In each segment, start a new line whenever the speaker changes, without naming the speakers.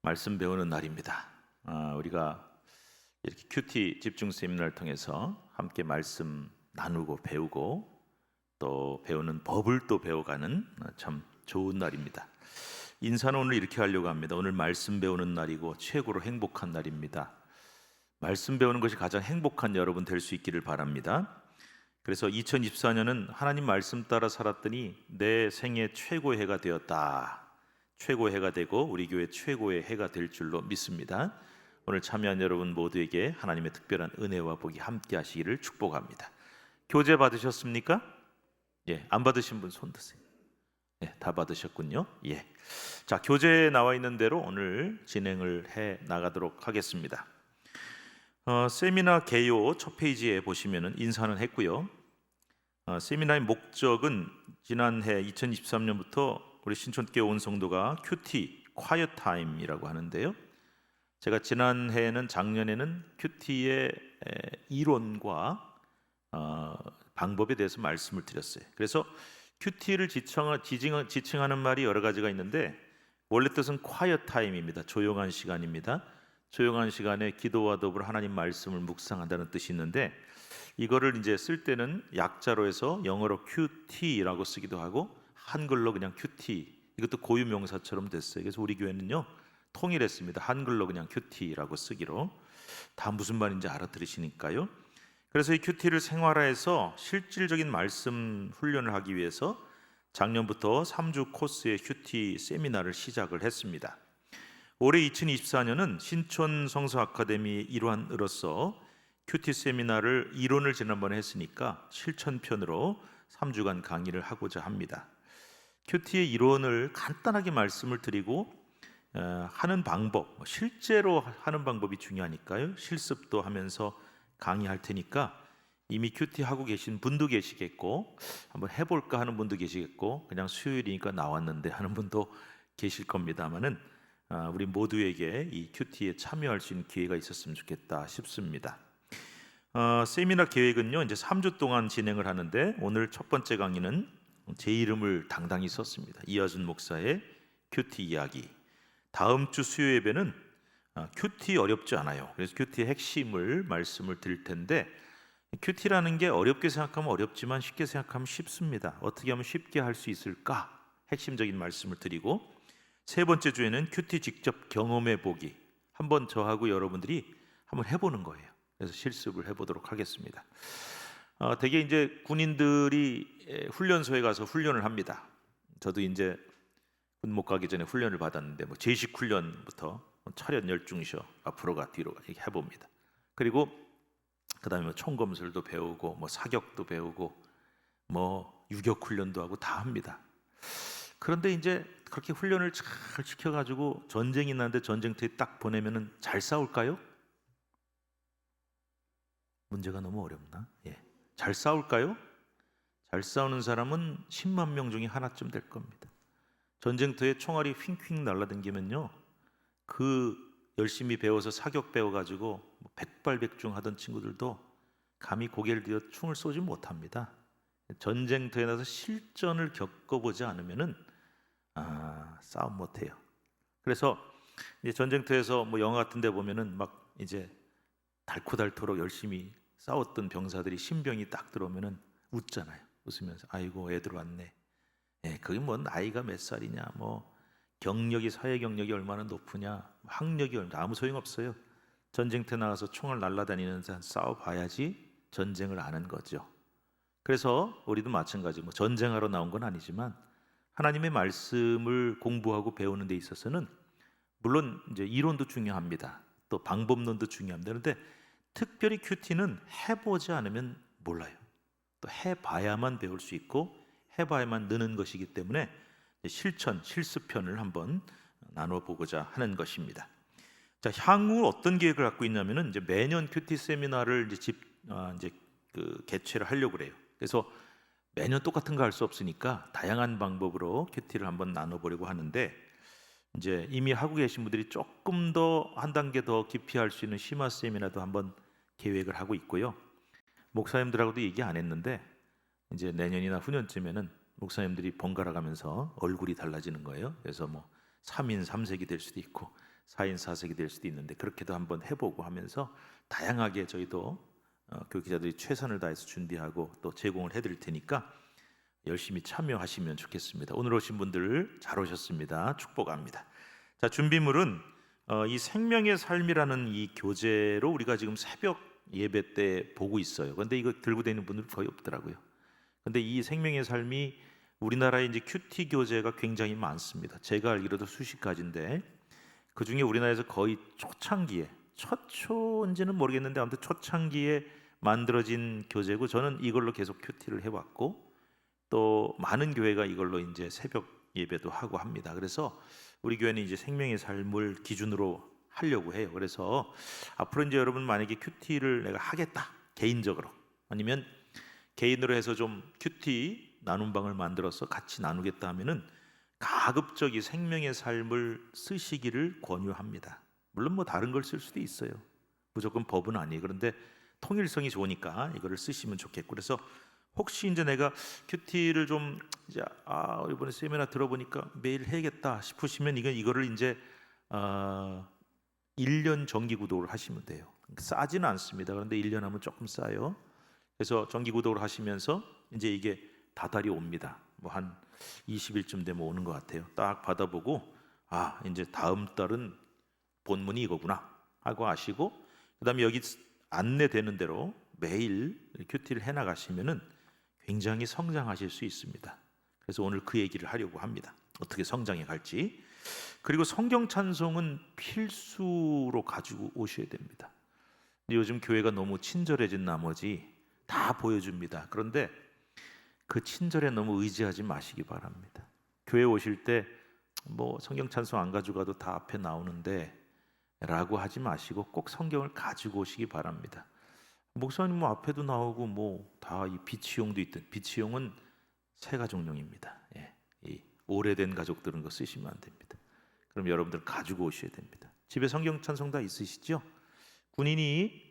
말씀 배우는 날입니다. 우리가 이렇게 큐티 집중 세미나를 통해서 함께 말씀 나누고 배우고 또 배우는 법을 또 배워가는 참 좋은 날입니다. 인사는 오늘 이렇게 하려고 합니다. 오늘 말씀 배우는 날이고 최고로 행복한 날입니다. 말씀 배우는 것이 가장 행복한 여러분 될 수 있기를 바랍니다. 그래서 2024년은 하나님 말씀 따라 살았더니 내 생애 최고의 해가 되었다. 최고의 해가 되고 우리 교회 최고의 해가 될 줄로 믿습니다. 오늘 참여한 여러분 모두에게 하나님의 특별한 은혜와 복이 함께 하시기를 축복합니다. 교재 받으셨습니까? 안 받으신 분 손 드세요. 다 받으셨군요. 자, 교재에 나와 있는 대로 오늘 진행을 해 나가도록 하겠습니다. 세미나 개요 첫 페이지에 보시면은 인사는 했고요. 세미나의 목적은 지난해 2023년부터 우리 신촌교회 온 성도가 큐티 quiet time이라고 하는데요. 제가 지난해에는 작년에는 큐티의 이론과 방법에 대해서 말씀을 드렸어요. 그래서 큐티를 지칭하는 말이 여러 가지가 있는데 원래 뜻은 quiet time입니다. 조용한 시간입니다. 조용한 시간에 기도와 더불어 하나님 말씀을 묵상한다는 뜻이 있는데 이거를 이제 쓸 때는 약자로 해서 영어로 QT라고 쓰기도 하고 한글로 그냥 큐티, 이것도 고유 명사처럼 됐어요. 그래서 우리 교회는요 통일했습니다. 한글로 그냥 큐티라고 쓰기로. 다 무슨 말인지 알아들으시니까요. 그래서 이 큐티를 생활화해서 실질적인 말씀 훈련을 하기 위해서 작년부터 3주 코스의 큐티 세미나를 시작을 했습니다. 올해 2024년은 신촌 성서 아카데미의 일환으로서 큐티 세미나를 이론을 지난번에 했으니까 실천편으로 3주간 강의를 하고자 합니다. 큐티의 이론을 간단하게 말씀을 드리고 하는 방법, 실제로 하는 방법이 중요하니까요. 실습도 하면서 강의할 테니까 이미 큐티 하고 계신 분도 계시겠고 한번 해볼까 하는 분도 계시겠고 그냥 수요일이니까 나왔는데 하는 분도 계실 겁니다만은 우리 모두에게 이 큐티에 참여할 수 있는 기회가 있었으면 좋겠다 싶습니다. 세미나 계획은요 이제 3주 동안 진행을 하는데 오늘 첫 번째 강의는 제 이름을 당당히 썼습니다. 이하준 목사의 큐티 이야기. 다음 주 수요 예배는 큐티 어렵지 않아요. 그래서 큐티의 핵심을 말씀을 드릴 텐데 큐티라는 게 어렵게 생각하면 어렵지만 쉽게 생각하면 쉽습니다. 어떻게 하면 쉽게 할 수 있을까? 핵심적인 말씀을 드리고 세 번째 주에는 큐티 직접 경험해 보기. 한번 저하고 여러분들이 한번 해보는 거예요. 그래서 실습을 해보도록 하겠습니다. 대개 이제 군인들이 훈련소에 가서 훈련을 합니다. 저도 이제 군목 가기 전에 훈련을 받았는데 제식 훈련부터 차렷 열중셔 앞으로 가 뒤로 가 이렇게 해봅니다. 그리고 그다음에 총검술도 배우고 사격도 배우고 유격 훈련도 하고 다 합니다. 그런데 이제 그렇게 훈련을 잘 시켜가지고 전쟁이 나는데 전쟁터에 딱 보내면은 잘 싸울까요? 문제가 너무 어렵나? 잘 싸울까요? 잘 싸우는 사람은 10만 명 중에 하나쯤 될 겁니다. 전쟁터에 총알이 휙휙 날라다니면요 그 열심히 배워서 사격 배워가지고 백발백중 하던 친구들도 감히 고개를 들여 총을 쏘지 못합니다. 전쟁터에 나서 실전을 겪어보지 않으면은 싸움 못해요. 그래서 이제 전쟁터에서 영화 같은 데 보면은 막 이제 달코달토록 열심히 싸웠던 병사들이 신병이 딱 들어오면은 웃잖아요. 웃으면서 아이고 애들 왔네. 그게 나이가 몇 살이냐, 경력이 사회 경력이 얼마나 높으냐, 학력이 얼마나 아무 소용 없어요. 전쟁터에 나가서 총을 날라다니는 사람 싸워봐야지 전쟁을 아는 거죠. 그래서 우리도 마찬가지고 전쟁하러 나온 건 아니지만 하나님의 말씀을 공부하고 배우는 데 있어서는 물론 이제 이론도 중요합니다. 또 방법론도 중요합니다. 그런데 특별히 큐티는 해보지 않으면 몰라요. 또 해봐야만 배울 수 있고 해봐야만 느는 것이기 때문에 실습편을 한번 나눠보고자 하는 것입니다. 자, 향후 어떤 계획을 갖고 있냐면은 이제 매년 큐티 세미나를 개최를 하려고 그래요. 그래서 매년 똑같은 거 할 수 없으니까 다양한 방법으로 큐티를 한번 나눠보려고 하는데 이제 이미 하고 계신 분들이 조금 더 한 단계 더 깊이 할 수 있는 심화 세미나도 한번 계획을 하고 있고요. 목사님들하고도 얘기 안 했는데 이제 내년이나 후년쯤에는 목사님들이 번갈아 가면서 얼굴이 달라지는 거예요. 그래서 3인 3색이 될 수도 있고 4인 4색이 될 수도 있는데 그렇게도 한번 해보고 하면서 다양하게 저희도 교육 기자들이 최선을 다해서 준비하고 또 제공을 해드릴 테니까 열심히 참여하시면 좋겠습니다. 오늘 오신 분들 잘 오셨습니다. 축복합니다. 자, 준비물은 이 생명의 삶이라는 이 교재로 우리가 지금 새벽 예배 때 보고 있어요. 그런데 이거 들고 다니는 분들 거의 없더라고요. 그런데 이 생명의 삶이 우리나라에 이제 큐티 교재가 굉장히 많습니다. 제가 알기로도 수십 가지인데 그 중에 우리나라에서 거의 초창기에 최초인지는 모르겠는데 아무튼 초창기에 만들어진 교재고 저는 이걸로 계속 큐티를 해왔고 또 많은 교회가 이걸로 이제 새벽 예배도 하고 합니다. 그래서 우리 교회는 이제 생명의 삶을 기준으로 하려고 해요. 그래서 앞으로 이제 여러분 만약에 큐티를 내가 하겠다 개인적으로 아니면 개인으로 해서 좀 큐티 나눔 방을 만들어서 같이 나누겠다 하면은 가급적 이 생명의 삶을 쓰시기를 권유합니다. 물론 뭐 다른 걸 쓸 수도 있어요. 무조건 법은 아니에요. 그런데 통일성이 좋으니까 이거를 쓰시면 좋겠고 그래서 혹시 이제 내가 큐티를 좀 이제 이번에 세미나 들어보니까 매일 해야겠다 싶으시면 이거를 이제 1년 정기 구독을 하시면 돼요. 싸지는 않습니다. 그런데 1년 하면 조금 싸요. 그래서 정기 구독을 하시면서 이제 이게 다달이 옵니다. 뭐 한 20일쯤 되면 오는 것 같아요. 딱 받아보고 이제 다음 달은 본문이 이거구나 하고 아시고 그다음에 여기 안내되는 대로 매일 큐티를 해나가시면은 굉장히 성장하실 수 있습니다. 그래서 오늘 그 얘기를 하려고 합니다. 어떻게 성장해 갈지. 그리고 성경 찬송은 필수로 가지고 오셔야 됩니다. 요즘 교회가 너무 친절해진 나머지 다 보여줍니다. 그런데 그 친절에 너무 의지하지 마시기 바랍니다. 교회 오실 때 뭐 성경 찬송 안 가져가도 다 앞에 나오는데 라고 하지 마시고 꼭 성경을 가지고 오시기 바랍니다. 목사님 뭐 앞에도 나오고 뭐 다 이 비치용도 있든 비치용은 새 가족용입니다. 이 오래된 가족들은 거 쓰시면 안 됩니다. 그럼 여러분들 가지고 오셔야 됩니다. 집에 성경 찬송 다 있으시죠? 군인이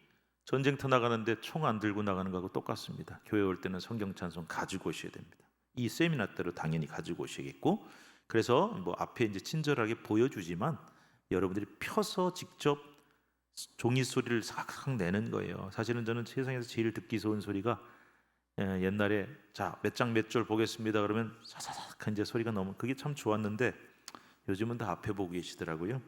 전쟁터 나가는데 총 안 들고 나가는 거하고 똑같습니다. 교회 올 때는 성경 찬송 가지고 오셔야 됩니다. 이 세미나 때로 당연히 가지고 오셔야겠고 그래서 뭐 앞에 이제 친절하게 보여주지만 여러분들이 펴서 직접 종이 소리를 삭삭 내는 거예요. 사실은 저는 세상에서 제일 듣기 좋은 소리가 옛날에 자 몇 장 몇 절 보겠습니다 그러면 사사삭 이제 소리가 너무 그게 참 좋았는데 요즘은 다 앞에 보고 계시더라고요.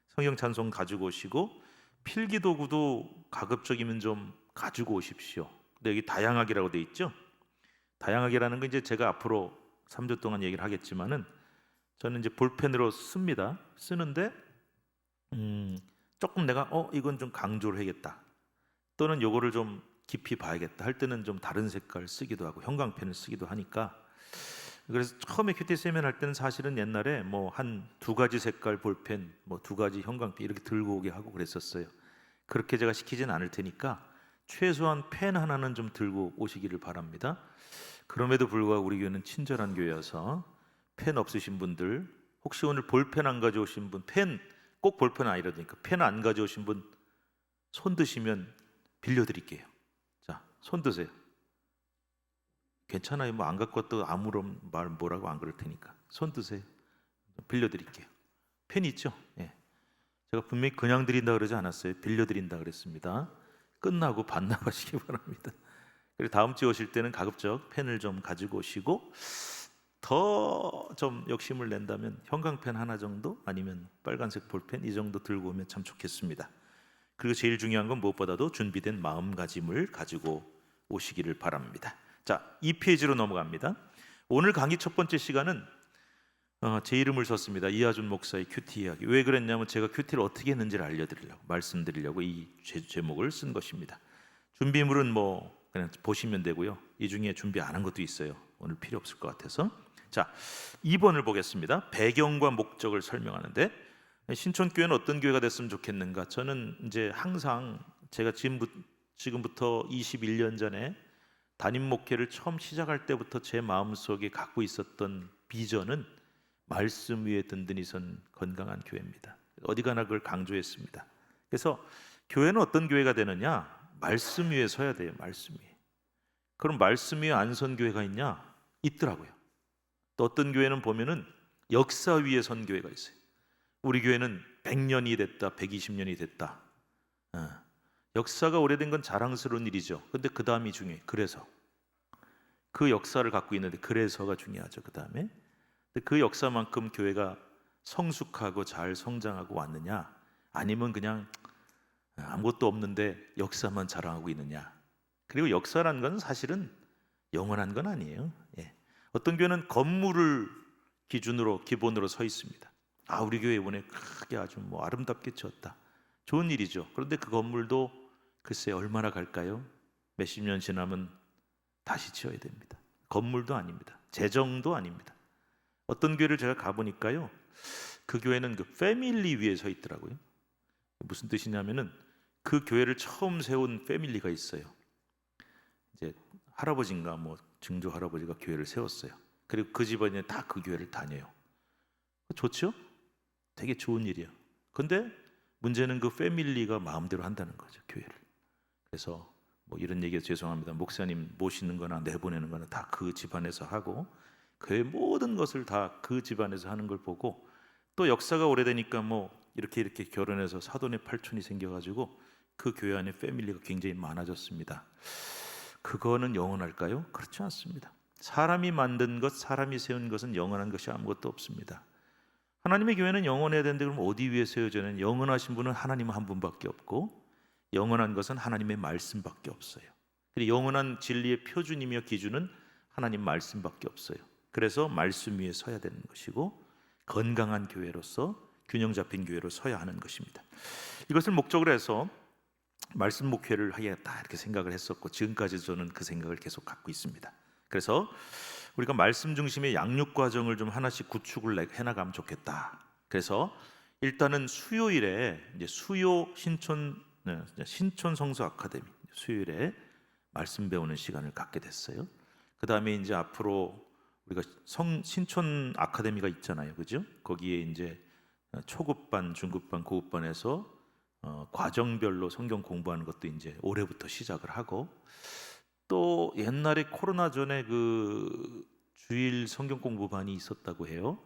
성경 찬송 가지고 오시고 필기도구도 가급적이면 좀 가지고 오십시오. 근데 여기 다양하게라고 돼 있죠. 다양하게라는 건 이제 제가 앞으로 3주 동안 얘기를 하겠지만은 저는 이제 볼펜으로 씁니다. 쓰는데 조금 내가 이건 좀 강조를 해야겠다 또는 요거를 좀 깊이 봐야겠다 할 때는 좀 다른 색깔 쓰기도 하고 형광펜을 쓰기도 하니까 그래서 처음에 큐티 세미나 할 때는 사실은 옛날에 뭐 한 2가지 색깔 볼펜 뭐 2가지 형광펜 이렇게 들고 오게 하고 그랬었어요. 그렇게 제가 시키진 않을 테니까 최소한 펜 하나는 좀 들고 오시기를 바랍니다. 그럼에도 불구하고 우리 교회는 친절한 교회여서 펜 없으신 분들 혹시 오늘 볼펜 안 가져오신 분 펜 꼭 볼펜 아니라니까 펜 안 가져오신 분 손 드시면 빌려드릴게요. 자, 손 드세요. 괜찮아요. 뭐 안 갖고 왔도 아무런 말 뭐라고 안 그럴 테니까 손 드세요. 빌려드릴게요. 펜 있죠? 예. 제가 분명히 그냥 드린다 그러지 않았어요. 빌려드린다 그랬습니다. 끝나고 반납하시기 바랍니다. 그리고 다음 주에 오실 때는 가급적 펜을 좀 가지고 오시고 더 좀 욕심을 낸다면 형광펜 하나 정도 아니면 빨간색 볼펜 이 정도 들고 오면 참 좋겠습니다. 그리고 제일 중요한 건 무엇보다도 준비된 마음가짐을 가지고 오시기를 바랍니다. 자, 2페이지로 넘어갑니다. 오늘 강의 첫 번째 시간은 제 이름을 썼습니다. 이하준 목사의 큐티 이야기. 왜 그랬냐면 제가 큐티를 어떻게 했는지를 알려드리려고 말씀드리려고 이 제목을 쓴 것입니다. 준비물은 뭐 그냥 보시면 되고요. 이 중에 준비 안 한 것도 있어요. 오늘 필요 없을 것 같아서. 자, 2번을 보겠습니다. 배경과 목적을 설명하는데 신촌교회는 어떤 교회가 됐으면 좋겠는가? 저는 이제 항상 제가 지금부터 21년 전에 담임 목회를 처음 시작할 때부터 제 마음속에 갖고 있었던 비전은 말씀 위에 든든히 선 건강한 교회입니다. 어디 가나 그걸 강조했습니다. 그래서 교회는 어떤 교회가 되느냐? 말씀 위에 서야 돼요. 말씀 위에. 그럼 말씀 위에 안 선 교회가 있냐? 있더라고요. 또 어떤 교회는 보면은 역사 위에 선 교회가 있어요. 우리 교회는 100년이 됐다, 120년이 됐다. 역사가 오래된 건 자랑스러운 일이죠. 근데 그 다음이 중요해요. 그래서 그 역사를 갖고 있는데 그래서가 중요하죠. 그 다음에 그 역사만큼 교회가 성숙하고 잘 성장하고 왔느냐, 아니면 그냥 아무것도 없는데 역사만 자랑하고 있느냐. 그리고 역사란 건 사실은 영원한 건 아니에요. 어떤 교회는 건물을 기본으로 서 있습니다. 우리 교회 이번에 크게 아주 아름답게 지었다. 좋은 일이죠. 그런데 그 건물도 글쎄 얼마나 갈까요? 몇십 년 지나면 다시 지어야 됩니다. 건물도 아닙니다. 재정도 아닙니다. 어떤 교회를 제가 가보니까요, 그 교회는 그 패밀리 위에 서 있더라고요. 무슨 뜻이냐면은 그 교회를 처음 세운 패밀리가 있어요. 이제 할아버지인가 증조 할아버지가 교회를 세웠어요. 그리고 그 집안이 다 그 교회를 다녀요. 좋죠? 되게 좋은 일이에요. 근데 문제는 그 패밀리가 마음대로 한다는 거죠, 교회를. 그래서 이런 얘기해서 죄송합니다. 목사님 모시는 거나 내보내는 거나 다 그 집안에서 하고, 교회 모든 것을 다 그 집안에서 하는 걸 보고, 또 역사가 오래되니까 이렇게 결혼해서 사돈의 팔촌이 생겨가지고 그 교회 안에 패밀리가 굉장히 많아졌습니다. 그거는 영원할까요? 그렇지 않습니다. 사람이 만든 것, 사람이 세운 것은 영원한 것이 아무것도 없습니다. 하나님의 교회는 영원해야 되는데 그럼 어디 위에 세워져는? 영원하신 분은 하나님 한 분밖에 없고, 영원한 것은 하나님의 말씀밖에 없어요. 그리고 영원한 진리의 표준이며 기준은 하나님 말씀밖에 없어요. 그래서 말씀 위에 서야 되는 것이고, 건강한 교회로서 균형 잡힌 교회로 서야 하는 것입니다. 이것을 목적으로 해서 말씀 목회를 하겠다 이렇게 생각을 했었고, 지금까지 저는 그 생각을 계속 갖고 있습니다. 그래서 우리가 말씀 중심의 양육 과정을 좀 하나씩 구축을 해나가면 좋겠다. 그래서 일단은 수요일에 이제 신촌 성서 아카데미 수요일에 말씀 배우는 시간을 갖게 됐어요. 그 다음에 이제 앞으로 우리가 신촌 아카데미가 있잖아요, 그죠? 거기에 이제 초급반, 중급반, 고급반에서 과정별로 성경 공부하는 것도 이제 올해부터 시작을 하고, 또 옛날에 코로나 전에 그 주일 성경 공부반이 있었다고 해요.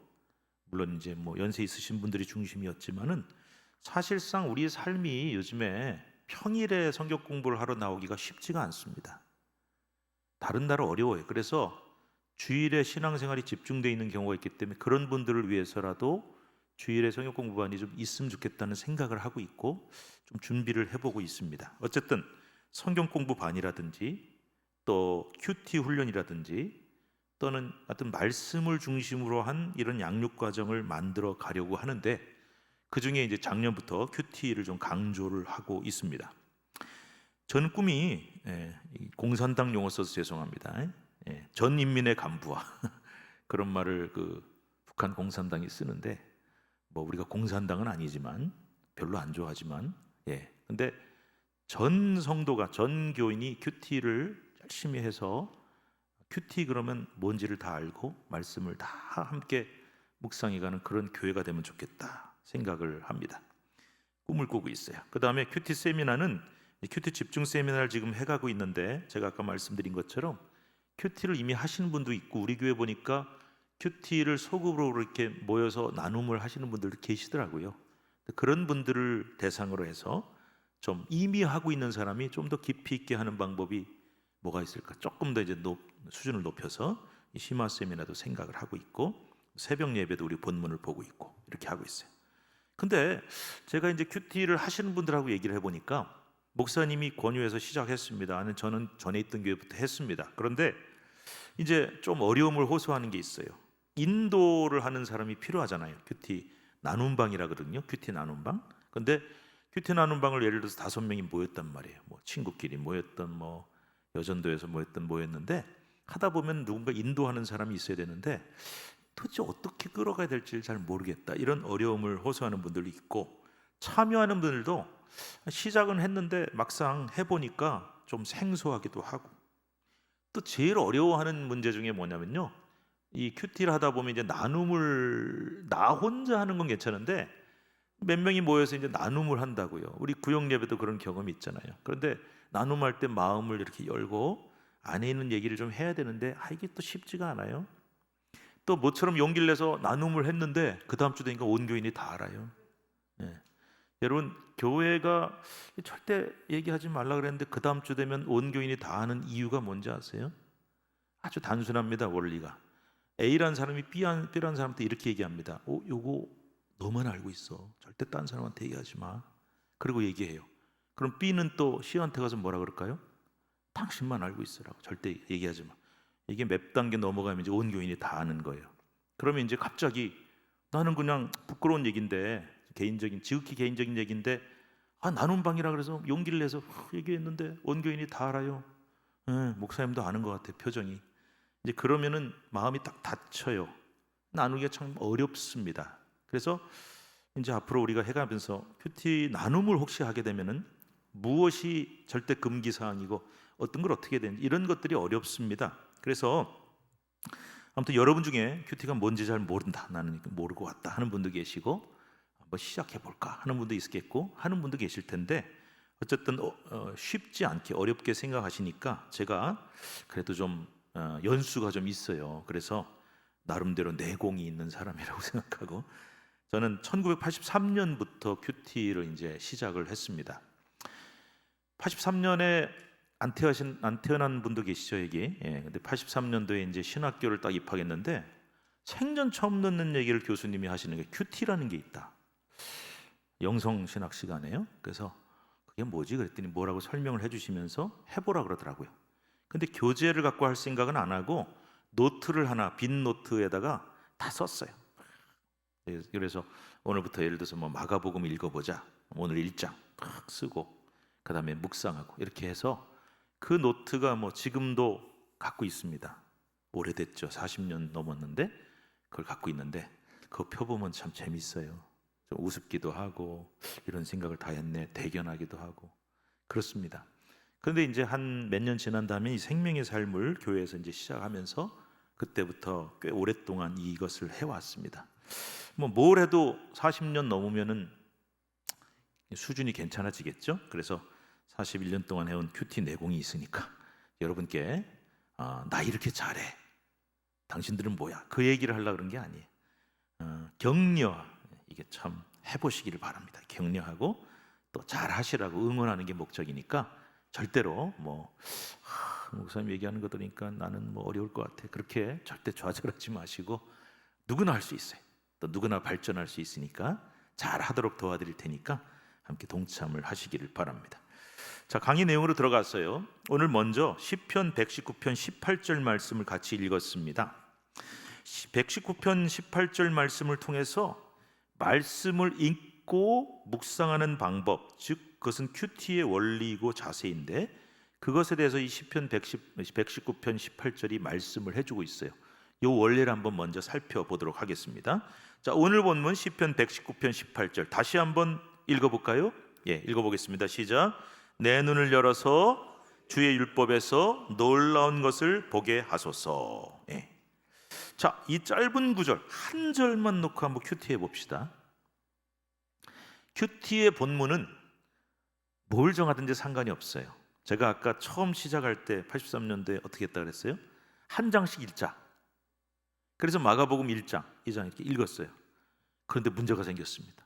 물론 이제 연세 있으신 분들이 중심이었지만은 사실상 우리의 삶이 요즘에 평일에 성경 공부를 하러 나오기가 쉽지가 않습니다. 다른 날은 어려워요. 그래서 주일에 신앙생활이 집중되어 있는 경우가 있기 때문에 그런 분들을 위해서라도 주일에 성경 공부반이 좀 있으면 좋겠다는 생각을 하고 있고, 좀 준비를 해보고 있습니다. 어쨌든 성경 공부반이라든지 또 큐티 훈련이라든지 또는 어떤 말씀을 중심으로 한 이런 양육 과정을 만들어 가려고 하는데, 그 중에 이제 작년부터 큐티를 좀 강조를 하고 있습니다. 저는 꿈이 공산당 용어 써서 죄송합니다. 전 인민의 간부화 그런 말을 그 북한 공산당이 쓰는데, 우리가 공산당은 아니지만 별로 안 좋아하지만, 근데 전 성도가, 전 교인이 큐티를 열심히 해서, 큐티 그러면 뭔지를 다 알고 말씀을 다 함께 묵상해가는 그런 교회가 되면 좋겠다 생각을 합니다. 꿈을 꾸고 있어요. 그 다음에 큐티 세미나는 큐티 집중 세미나를 지금 해가고 있는데, 제가 아까 말씀드린 것처럼 큐티를 이미 하시는 분도 있고, 우리 교회 보니까 큐티를 소급으로 이렇게 모여서 나눔을 하시는 분들도 계시더라고요. 그런 분들을 대상으로 해서 좀 이미 하고 있는 사람이 좀 더 깊이 있게 하는 방법이 뭐가 있을까? 조금 더 이제 수준을 높여서 이 심화 세미나도 생각을 하고 있고, 새벽 예배도 우리 본문을 보고 있고 이렇게 하고 있어요. 근데 제가 이제 큐티를 하시는 분들하고 얘기를 해보니까, 목사님이 권유해서 시작했습니다. 저는 전에 있던 교회부터 했습니다. 그런데 이제 좀 어려움을 호소하는 게 있어요. 인도를 하는 사람이 필요하잖아요. 큐티 나눔방이라거든요. 큐티 나눔방. 근데 큐티 나눔방을 예를 들어서 5명이 모였단 말이에요. 친구끼리 모였던, 여전도에서 모였는데, 하다 보면 누군가 인도하는 사람이 있어야 되는데 도대체 어떻게 끌어가야 될지 잘 모르겠다, 이런 어려움을 호소하는 분들도 있고, 참여하는 분들도 시작은 했는데 막상 해보니까 좀 생소하기도 하고, 또 제일 어려워하는 문제 중에 뭐냐면요, 이 큐티를 하다 보면 이제 나눔을 나 혼자 하는 건 괜찮은데 몇 명이 모여서 이제 나눔을 한다고요. 우리 구역 예배도 그런 경험이 있잖아요. 그런데 나눔할 때 마음을 이렇게 열고 안에 있는 얘기를 좀 해야 되는데 이게 또 쉽지가 않아요. 또 모처럼 용기를 내서 나눔을 했는데 그 다음 주 되니까 온 교인이 다 알아요. 여러분, 교회가 절대 얘기하지 말라 그랬는데 그 다음 주 되면 온 교인이 다 아는 이유가 뭔지 아세요? 아주 단순합니다. 원리가. A라는 사람이 B라는 사람한테 이렇게 얘기합니다. 요거 너만 알고 있어. 절대 딴 사람한테 얘기하지 마. 그리고 얘기해요. 그럼 B는 또 C한테 가서 뭐라 그럴까요? 당신만 알고 있으라고. 절대 얘기하지 마. 이게 몇 단계 넘어가면 이제 온 교인이 다 아는 거예요. 그러면 이제 갑자기 나는 그냥 부끄러운 얘기인데, 지극히 개인적인 얘기인데, 나눔방이라 그래서 용기를 내서 얘기했는데 온 교인이 다 알아요. 목사님도 아는 것 같아, 표정이. 이제 그러면은 마음이 딱 닫혀요. 나누기가 참 어렵습니다. 그래서 이제 앞으로 우리가 해가면서 큐티 나눔을 혹시 하게 되면은 무엇이 절대 금기 사항이고 어떤 걸 어떻게 되는지 이런 것들이 어렵습니다. 그래서 아무튼 여러분 중에 큐티가 뭔지 잘 모른다, 나는 모르고 왔다 하는 분도 계시고, 한번 시작해 볼까 하는 분도 있겠고 하는 분도 계실 텐데, 어쨌든 쉽지 않게 어렵게 생각하시니까 제가 그래도 좀 연수가 좀 있어요. 그래서 나름대로 내공이 있는 사람이라고 생각하고, 저는 1983년부터 큐티를 이제 시작을 했습니다. 83년에 안 태어난 분도 계시죠, 여기. 근데 83년도에 이제 신학교를 딱 입학했는데 생전 처음 듣는 얘기를 교수님이 하시는 게 큐티라는 게 있다. 영성 신학 시간에요. 그래서 그게 뭐지? 그랬더니 뭐라고 설명을 해주시면서 해보라 그러더라고요. 근데 교재를 갖고 할 생각은 안 하고 노트를 하나, 빈 노트에다가 다 썼어요. 그래서 오늘부터 예를 들어서 뭐 마가복음 읽어보자, 오늘 1장 탁 쓰고 그 다음에 묵상하고 이렇게 해서 그 노트가 뭐 지금도 갖고 있습니다. 오래됐죠. 40년 넘었는데 그걸 갖고 있는데 그거 펴보면 참 재밌어요. 좀 우습기도 하고 이런 생각을 다 했네, 대견하기도 하고 그렇습니다. 그런데 이제 한 몇 년 지난 다음에 이 생명의 삶을 교회에서 이제 시작하면서 그때부터 꽤 오랫동안 이것을 해왔습니다. 뭘 해도 40년 넘으면은 수준이 괜찮아지겠죠. 그래서 41년 동안 해온 큐티 내공이 있으니까 여러분께 나 이렇게 잘해, 당신들은 뭐야, 그 얘기를 하려고 그런 게 아니에요. 격려, 이게 참 해보시기를 바랍니다. 격려하고 또 잘하시라고 응원하는 게 목적이니까 절대로 목사님 얘기하는 거 들으니까 나는 어려울 것 같아, 그렇게 절대 좌절하지 마시고, 누구나 할 수 있어요. 또 누구나 발전할 수 있으니까 잘하도록 도와드릴 테니까 함께 동참을 하시기를 바랍니다. 자, 강의 내용으로 들어갔어요. 오늘 먼저 시편 119편 18절 말씀을 같이 읽었습니다. 119편 18절 말씀을 통해서 말씀을 읽고 묵상하는 방법, 즉 그것은 큐티의 원리이고 자세인데, 그것에 대해서 이 시편 119편 18절이 말씀을 해주고 있어요. 이 원리를 한번 먼저 살펴보도록 하겠습니다. 자, 오늘 본문 시편 119편 18절 다시 한번 읽어볼까요? 읽어보겠습니다. 시작. 내 눈을 열어서 주의 율법에서 놀라운 것을 보게 하소서. 자, 이 짧은 구절 한 절만 놓고 한번 큐티해 봅시다. 큐티의 본문은 뭘 정하든지 상관이 없어요. 제가 아까 처음 시작할 때 83년도에 어떻게 했다 그랬어요? 한 장씩 읽자. 그래서 마가복음 1장, 2장 이렇게 읽었어요. 그런데 문제가 생겼습니다.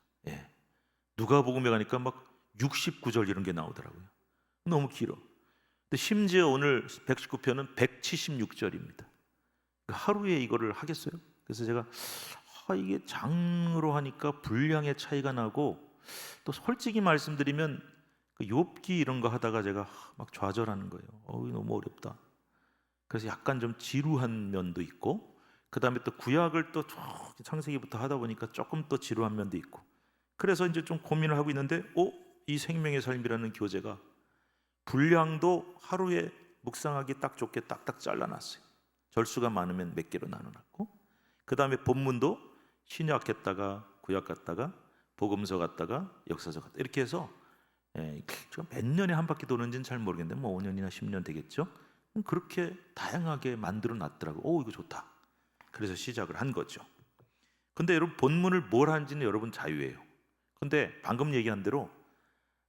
누가복음에 가니까 막 69절 이런 게 나오더라고요. 너무 길어. 근데 심지어 오늘 119편은 176절입니다. 하루에 이거를 하겠어요? 그래서 제가 이게 장으로 하니까 분량의 차이가 나고, 또 솔직히 말씀드리면 그 욥기 이런 거 하다가 제가 막 좌절하는 거예요. 너무 어렵다. 그래서 약간 좀 지루한 면도 있고, 그 다음에 또 구약을 또 창세기부터 하다 보니까 조금 또 지루한 면도 있고, 그래서 이제 좀 고민을 하고 있는데 이 생명의 삶이라는 교재가 분량도 하루에 묵상하기 딱 좋게 딱딱 잘라놨어요. 절수가 많으면 몇 개로 나눠놨고, 그 다음에 본문도 신약 갔다가 구약 갔다가 복음서 갔다가 역사서 갔다 이렇게 해서 몇 년에 한 바퀴 도는지는 잘 모르겠는데 5년이나 10년 되겠죠. 그렇게 다양하게 만들어 놨더라고. 이거 좋다. 그래서 시작을 한 거죠. 근데 여러분, 본문을 뭘 하는지는 여러분 자유예요. 근데 방금 얘기한 대로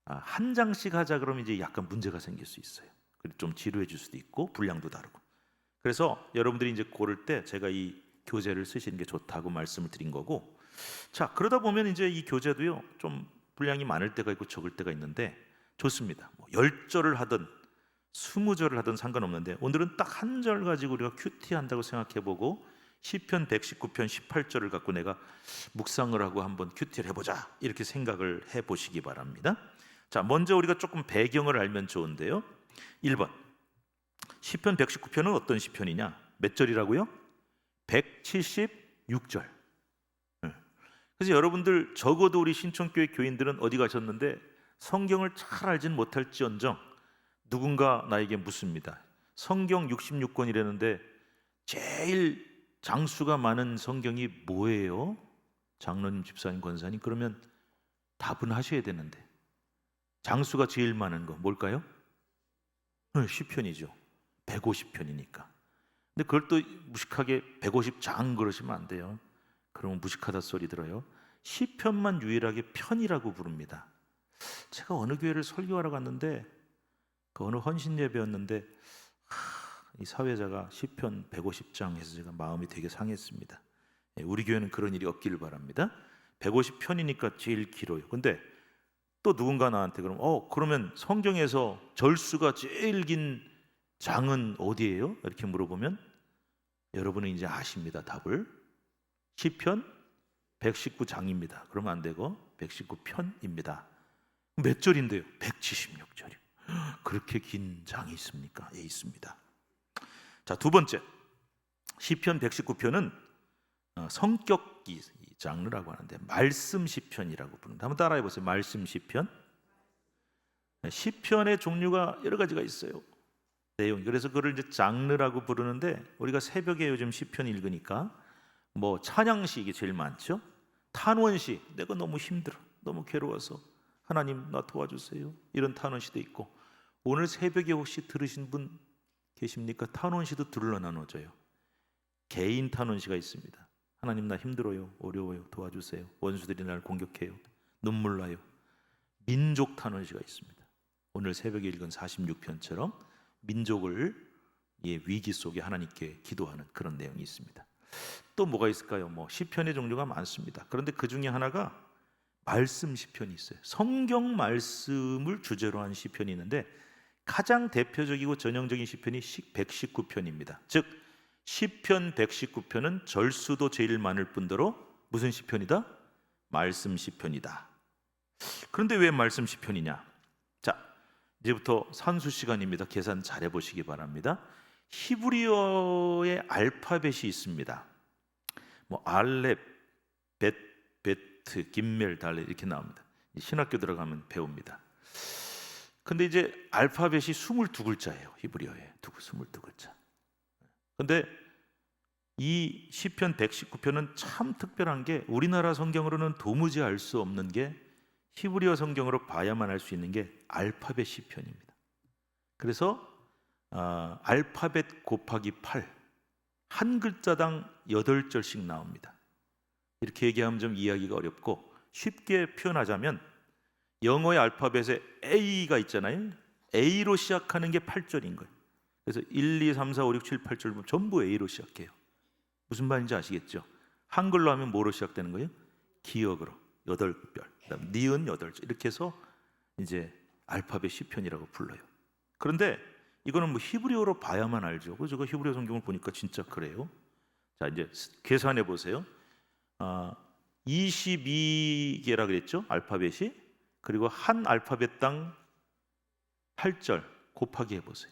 한 장씩 하자 그러면 이제 약간 문제가 생길 수 있어요. 좀 지루해 질 수도 있고 분량도 다르고. 그래서 여러분들이 이제 고를 때 제가 이 교재를 쓰시는 게 좋다고 말씀을 드린 거고, 자, 그러다 보면 이제 이 교재도요 좀 분량이 많을 때가 있고 적을 때가 있는데 좋습니다. 뭐 10절을 하든 20절을 하든 상관없는데 오늘은 딱 한 절 가지고 우리가 큐티한다고 생각해보고 시편 119편 18절을 갖고 내가 묵상을 하고 한번 큐티를 해보자 이렇게 생각을 해보시기 바랍니다. 자, 먼저 우리가 조금 배경을 알면 좋은데요. 1번 시편 119편은 어떤 시편이냐? 몇 절이라고요? 176절. 그래서 여러분들 적어도 우리 신천교회 교인들은 어디 가셨는데 성경을 잘 알진 못할지언정 누군가 나에게 묻습니다. 성경 66권이라는데 제일 장수가 많은 성경이 뭐예요? 장로님, 집사님, 권사님, 그러면 답은 하셔야 되는데 장수가 제일 많은 거 뭘까요? 시편이죠. 150편이니까. 근데 그걸 또 무식하게 150장 그러시면 안 돼요. 그러면 무식하다 소리 들어요. 시편만 유일하게 편이라고 부릅니다. 제가 어느 교회를 설교하러 갔는데 그 어느 헌신 예배였는데 이 사회자가 시편 150장 해서 제가 마음이 되게 상했습니다. 우리 교회는 그런 일이 없기를 바랍니다. 150편이니까 제일 길어요. 근데 또 누군가 나한테 그러면 성경에서 절수가 제일 긴 장은 어디예요? 이렇게 물어보면 여러분은 이제 아십니다. 답을. 시편 119장입니다. 그러면 안 되고 119편입니다. 몇 절인데요? 176절이요. 그렇게 긴 장이 있습니까? 예, 있습니다. 자, 두 번째, 시편 119편은 성격기 장르라고 하는데 말씀 시편이라고 부릅니다. 한번 따라해 보세요. 말씀 시편. 시편의 종류가 여러 가지가 있어요. 내용. 그래서 그걸 이제 장르라고 부르는데 우리가 새벽에 요즘 시편 읽으니까 뭐 찬양식이 제일 많죠. 탄원식, 내가 너무 힘들어, 너무 괴로워서 하나님 나 도와주세요, 이런 탄원시도 있고, 오늘 새벽에 혹시 들으신 분 계십니까? 탄원시도 둘로 나눠져요. 개인 탄원시가 있습니다. 하나님 나 힘들어요, 어려워요, 도와주세요, 원수들이 나를 공격해요, 눈물 나요. 민족 탄원시가 있습니다. 오늘 새벽에 읽은 46편처럼 민족을 위기 속에 하나님께 기도하는 그런 내용이 있습니다. 또 뭐가 있을까요? 뭐 시편의 종류가 많습니다. 그런데 그 중에 하나가 말씀 시편이 있어요. 성경 말씀을 주제로 한 시편이 있는데 가장 대표적이고 전형적인 시편이 119편입니다. 즉 시편 119편은 절수도 제일 많을 뿐더러 무슨 시편이다? 말씀 시편이다. 그런데 왜 말씀 시편이냐? 자, 이제부터 산수 시간입니다. 계산 잘 해보시기 바랍니다. 히브리어의 알파벳이 있습니다. 뭐 알렙, 베트, 김멜, 달렛 이렇게 나옵니다. 신학교 들어가면 배웁니다. 근데 이제 알파벳이 22글자예요. 히브리어에 22글자. 근데 이 시편 119편은 참 특별한 게 우리나라 성경으로는 도무지 알 수 없는 게 히브리어 성경으로 봐야만 알 수 있는 게 알파벳 시편입니다. 그래서 알파벳 곱하기 8, 한 글자당 8절씩 나옵니다. 이렇게 얘기하면 좀 이해하기가 어렵고 쉽게 표현하자면 영어의 알파벳에 A가 있잖아요. A로 시작하는 게 8절인 거예요. 그래서 1, 2, 3, 4, 5, 6, 7, 8절 전부 A로 시작해요. 무슨 말인지 아시겠죠? 한글로 하면 뭐로 시작되는 거예요? 기역으로 8별, 그다음 니은 8절 이렇게 해서 이제 알파벳 시편이라고 불러요. 그런데 이거는 뭐 히브리어로 봐야만 알죠. 그래서 제가 히브리어 성경을 보니까 진짜 그래요. 자, 이제 계산해 보세요. 22개라 그랬죠? 알파벳이. 그리고 한 알파벳당 8절 곱하기 해보세요.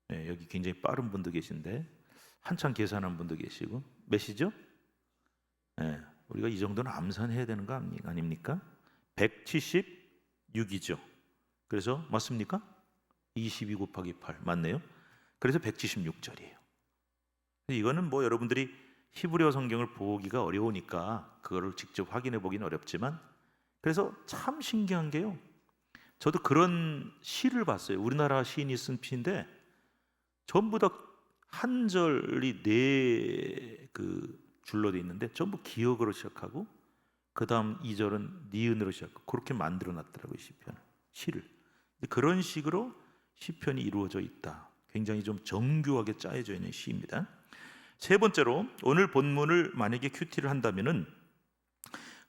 네, 여기 굉장히 빠른 분도 계신데 한참 계산한 분도 계시고 몇이죠? 네, 우리가 이 정도는 암산해야 되는 거 아닙니까? 176이죠. 그래서 맞습니까? 22 곱하기 8 맞네요. 그래서 176절이에요. 이거는 뭐 여러분들이 히브리어 성경을 보기가 어려우니까 그거를 직접 확인해 보기는 어렵지만, 그래서 참 신기한 게요. 저도 그런 시를 봤어요. 우리나라 시인이 쓴 시인데 전부 다 한 절이 네 줄로 돼 있는데 전부 기역으로 시작하고 그 다음 2절은 니은으로 시작하고 그렇게 만들어 놨더라고요. 시를. 그런 식으로 시편이 이루어져 있다. 굉장히 좀 정교하게 짜여져 있는 시입니다. 세 번째로 오늘 본문을 만약에 큐티를 한다면은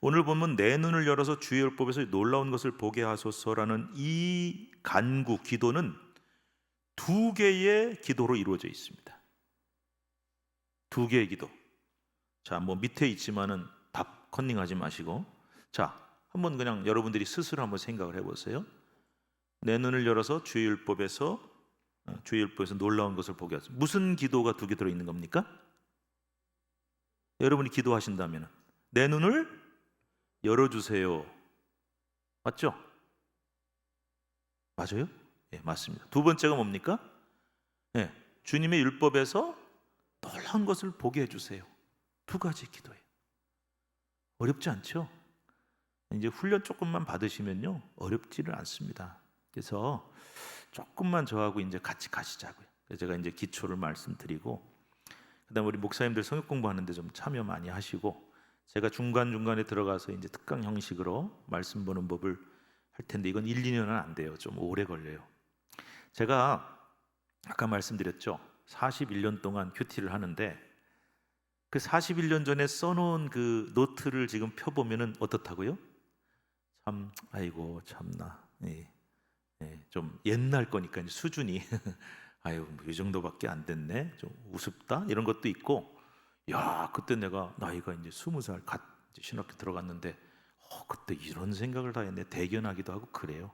오늘 보면 내 눈을 열어서 주의 율법에서 놀라운 것을 보게 하소서라는 이 간구 기도는 두 개의 기도로 이루어져 있습니다. 두 개의 기도. 자, 뭐 밑에 있지만은 답 컨닝하지 마시고, 자, 한번 그냥 여러분들이 스스로 한번 생각을 해보세요. 내 눈을 열어서 주의 율법에서 놀라운 것을 보게 하소서. 무슨 기도가 두 개 들어 있는 겁니까? 여러분이 기도하신다면 내 눈을 열어주세요. 맞죠? 맞아요? 예, 맞습니다. 두 번째가 뭡니까? 예, 주님의 율법에서 놀라운 것을 보게 해주세요. 두 가지 기도예요. 어렵지 않죠? 이제 훈련 조금만 받으시면요, 어렵지는 않습니다. 그래서 조금만 저하고 이제 같이 가시자고요. 그래서 제가 이제 기초를 말씀드리고, 그다음 우리 목사님들 성역 공부하는데 좀 참여 많이 하시고, 제가 중간 중간에 들어가서 이제 특강 형식으로 말씀 보는 법을 할 텐데 이건 1, 2년은 안 돼요. 좀 오래 걸려요. 제가 아까 말씀드렸죠. 41년 동안 큐티를 하는데 그 41년 전에 써놓은 그 노트를 지금 펴보면은 어떻다고요? 참, 아이고 참나, 좀 옛날 거니까 이제 수준이 아유, 뭐 이 정도밖에 안 됐네, 좀 우습다 이런 것도 있고, 야, 그때 내가 나이가 이제 20살 갓 신학교 들어갔는데 그때 이런 생각을 다 했네, 대견하기도 하고 그래요.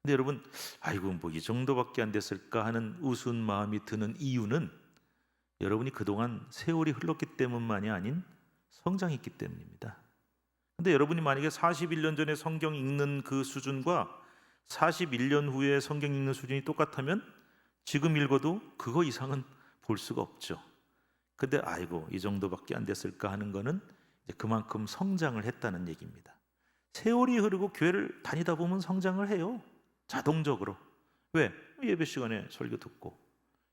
근데 여러분, 아이고 뭐 이 정도밖에 안 됐을까 하는 우스운 마음이 드는 이유는 여러분이 그동안 세월이 흘렀기 때문만이 아닌 성장했기 때문입니다. 근데 여러분이 만약에 41년 전에 성경 읽는 그 수준과 41년 후에 성경 읽는 수준이 똑같다면 지금 읽어도 그거 이상은 볼 수가 없죠. 근데 아이고 이 정도밖에 안 됐을까 하는 거는 이제 그만큼 성장을 했다는 얘기입니다. 세월이 흐르고 교회를 다니다 보면 성장을 해요. 자동적으로. 왜? 예배 시간에 설교 듣고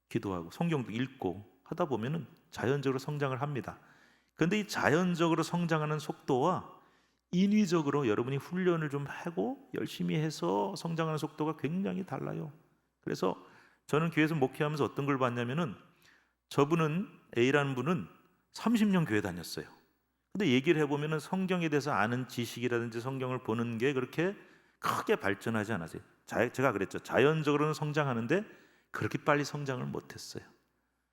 기도하고 성경도 읽고 하다 보면은 자연적으로 성장을 합니다. 그런데 이 자연적으로 성장하는 속도와 인위적으로 여러분이 훈련을 좀 하고 열심히 해서 성장하는 속도가 굉장히 달라요. 그래서 저는 교회에서 목회하면서 어떤 걸 봤냐면은, 저분은 A라는 분은 30년 교회 다녔어요. 근데 얘기를 해보면은 성경에 대해서 아는 지식이라든지 성경을 보는 게 그렇게 크게 발전하지 않았어요. 제가 그랬죠. 자연적으로는 성장하는데 그렇게 빨리 성장을 못했어요.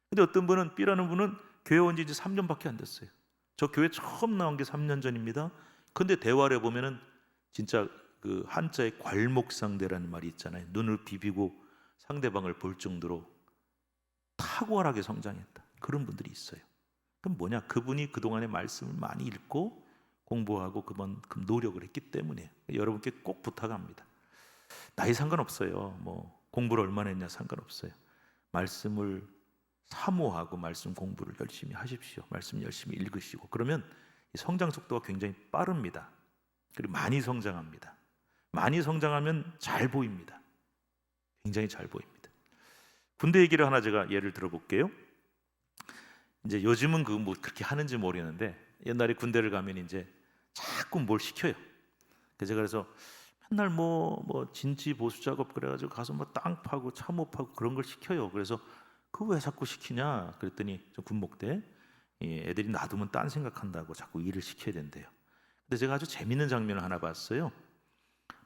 근데 어떤 분은, B라는 분은 교회 온 지 이제 3년밖에 안 됐어요. 저 교회 처음 나온 게 3년 전입니다. 근데 대화를 해보면은 진짜 그 한자에 괄목상대라는 말이 있잖아요. 눈을 비비고 상대방을 볼 정도로 탁월하게 성장했다. 그런 분들이 있어요. 그럼 뭐냐? 그분이 그동안의 말씀을 많이 읽고 공부하고 그만큼 노력을 했기 때문에. 여러분께 꼭 부탁합니다. 나이 상관없어요. 뭐 공부를 얼마나 했냐 상관없어요. 말씀을 사모하고 말씀 공부를 열심히 하십시오. 말씀 열심히 읽으시고 그러면 성장 속도가 굉장히 빠릅니다. 그리고 많이 성장합니다. 많이 성장하면 잘 보입니다. 굉장히 잘 보입니다. 군대 얘기를 하나 제가 예를 들어볼게요. 이제 요즘은 그 뭐 그렇게 하는지 모르겠는데 옛날에 군대를 가면 이제 자꾸 뭘 시켜요. 그래서 맨날 뭐 진지 보수 작업 그래가지고 가서 뭐 땅 파고 참호 파고 그런 걸 시켜요. 그래서 그거 왜 자꾸 시키냐 그랬더니 저 군목 때 애들이 놔두면 딴 생각한다고 자꾸 일을 시켜야 된대요. 근데 제가 아주 재밌는 장면을 하나 봤어요.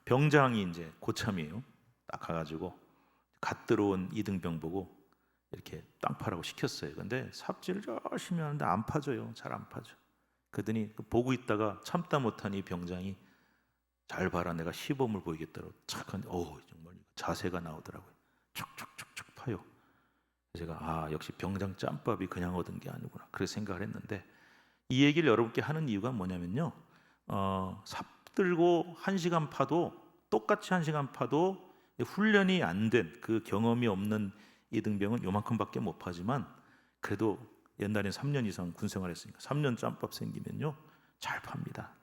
병장이 이제 고참이에요. 딱 가가지고 갓 들어온 이등병 보고 이렇게 땅 파라고 시켰어요. 근데 삽질을 열심히 하는데 안 파져요. 잘 안 파져. 그러더니 보고 있다가 참다 못한 이 병장이, 잘 봐라 내가 시범을 보이겠다고 착한 정말 자세가 나오더라고요. 촉촉촉촉 파요. 제가 역시 병장 짬밥이 그냥 얻은 게 아니구나 그렇게 생각을 했는데, 이 얘기를 여러분께 하는 이유가 뭐냐면요, 삽 들고 1시간 파도 똑같이 1시간 파도 훈련이 안 된 그 경험이 없는 이등병은 요만큼밖에 못 파지만 그래도 옛날엔 3년 이상 군 생활했으니까 3년 짬밥 생기면요 잘 팝니다.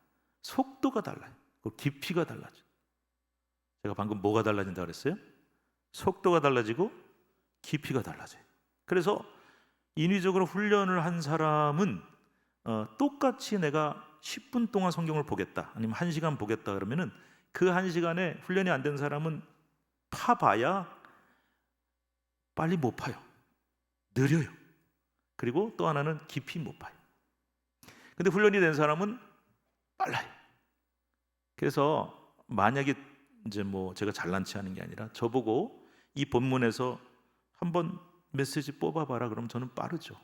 속도가 달라요. 그리고 깊이가 달라져. 제가 방금 뭐가 달라진다 그랬어요? 속도가 달라지고 깊이가 달라져요. 그래서 인위적으로 훈련을 한 사람은 똑같이 내가 10분 동안 성경을 보겠다 아니면 1시간 보겠다 그러면은 그 1시간에 훈련이 안 된 사람은 파봐야 빨리 못 파요. 느려요. 그리고 또 하나는 깊이 못 파요. 근데 훈련이 된 사람은 빨라요. 그래서 만약에 이제 뭐 제가 잘난 체 하는 게 아니라 저보고 이 본문에서 한번 메시지 뽑아봐라 그러면 저는 빠르죠.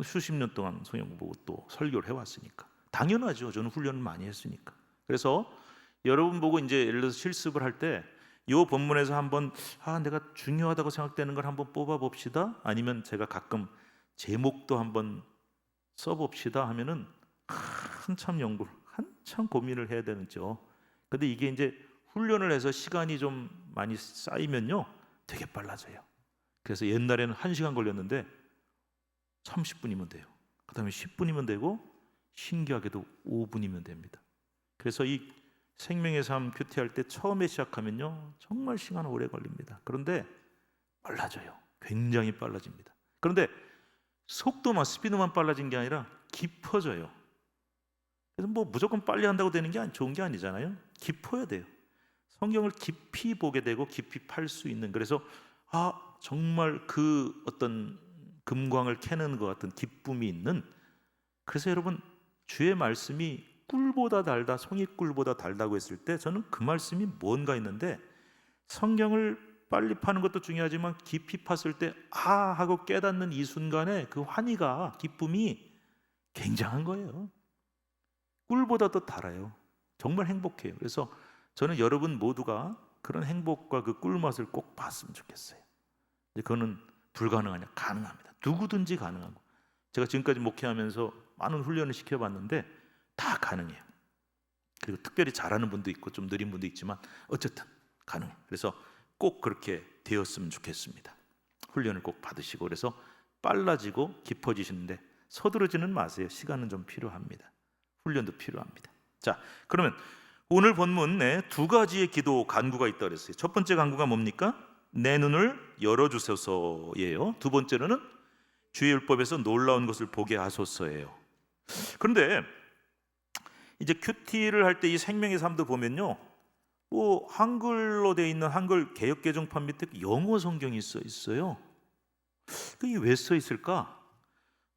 수십 년 동안 성경 보고 또 설교를 해왔으니까 당연하죠. 저는 훈련을 많이 했으니까. 그래서 여러분 보고 이제 예를 들어서 실습을 할 때 이 본문에서 한번 내가 중요하다고 생각되는 걸 한번 뽑아봅시다. 아니면 제가 가끔 제목도 한번 써봅시다 하면은 한참 연구를 한참 고민을 해야 되는죠. 근데 이게 이제 훈련을 해서 시간이 좀 많이 쌓이면요 되게 빨라져요. 그래서 옛날에는 1시간 걸렸는데 30분이면 돼요. 그 다음에 10분이면 되고 신기하게도 5분이면 됩니다. 그래서 이 생명의 삶 큐티 할 때 처음에 시작하면요 정말 시간 오래 걸립니다. 그런데 빨라져요. 굉장히 빨라집니다. 그런데 속도만 스피드만 빨라진 게 아니라 깊어져요. 그래서 뭐 무조건 빨리 한다고 되는 게 좋은 게 아니잖아요. 깊어야 돼요. 성경을 깊이 보게 되고 깊이 팔 수 있는, 그래서 정말 그 어떤 금광을 캐는 것 같은 기쁨이 있는, 그래서 여러분 주의 말씀이 꿀보다 달다, 송이꿀보다 달다고 했을 때 저는 그 말씀이 뭔가 있는데, 성경을 빨리 파는 것도 중요하지만 깊이 팠을 때 하고 깨닫는 이 순간에 그 환희가, 기쁨이 굉장한 거예요. 꿀보다 더 달아요. 정말 행복해요. 그래서 저는 여러분 모두가 그런 행복과 그 꿀맛을 꼭 봤으면 좋겠어요. 그거는 불가능하냐? 가능합니다. 누구든지 가능하고, 제가 지금까지 목회하면서 많은 훈련을 시켜봤는데 다 가능해요. 그리고 특별히 잘하는 분도 있고 좀 느린 분도 있지만 어쨌든 가능해요. 그래서 꼭 그렇게 되었으면 좋겠습니다. 훈련을 꼭 받으시고, 그래서 빨라지고 깊어지시는데 서두르지는 마세요. 시간은 좀 필요합니다. 훈련도 필요합니다. 자, 그러면 오늘 본문에 2가지의 기도 간구가 있다고 그랬어요. 첫 번째 간구가 뭡니까? 내 눈을 열어주소서예요. 두 번째로는 주의 율법에서 놀라운 것을 보게 하소서예요. 그런데 이제 큐티를 할 때 이 생명의 삶도 보면요, 한글로 되어 있는 한글 개역 개정판 밑에 영어 성경이 써 있어요. 그게 왜 써 있을까?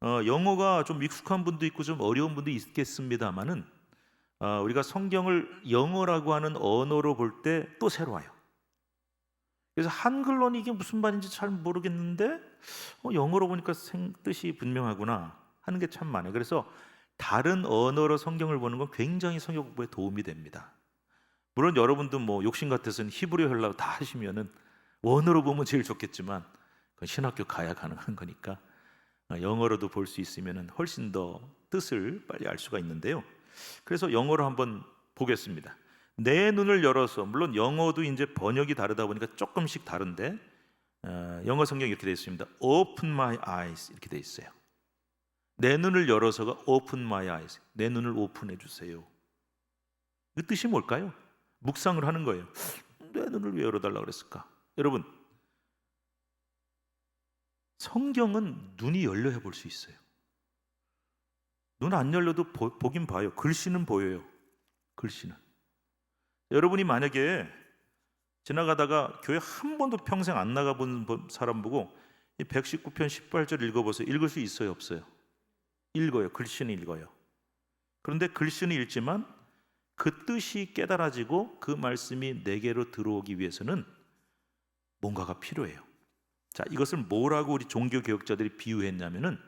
영어가 좀 익숙한 분도 있고 좀 어려운 분도 있겠습니다만은 우리가 성경을 영어라고 하는 언어로 볼 때 또 새로워요. 그래서 한글로는 이게 무슨 말인지 잘 모르겠는데 영어로 보니까 뜻이 분명하구나 하는 게 참 많아요. 그래서 다른 언어로 성경을 보는 건 굉장히 성경 공부에 도움이 됩니다. 물론 여러분도 뭐 욕심 같아서는 히브리 헬라어 다 하시면은 원어로 보면 제일 좋겠지만 그건 신학교 가야 가능한 거니까 영어로도 볼 수 있으면은 훨씬 더 뜻을 빨리 알 수가 있는데요. 그래서 영어로 한번 보겠습니다. 내 눈을 열어서, 물론 영어도 이제 번역이 다르다 보니까 조금씩 다른데 영어 성경이 이렇게 되어 있습니다. Open my eyes 이렇게 되어 있어요. 내 눈을 열어서가 Open my eyes, 내 눈을 오픈해 주세요. 그 뜻이 뭘까요? 묵상을 하는 거예요. 내 눈을 왜 열어달라고 그랬을까? 여러분, 성경은 눈이 열려야 볼 수 있어요. 눈 안 열려도 보긴 봐요. 글씨는 보여요. 글씨는. 여러분이 만약에 지나가다가 교회 한 번도 평생 안 나가본 사람 보고 이 119편 18절 읽어보세요. 읽을 수 있어요? 없어요? 읽어요. 글씨는 읽어요. 그런데 글씨는 읽지만 그 뜻이 깨달아지고 그 말씀이 내게로 들어오기 위해서는 뭔가가 필요해요. 자, 이것을 뭐라고 우리 종교 개혁자들이 비유했냐면은,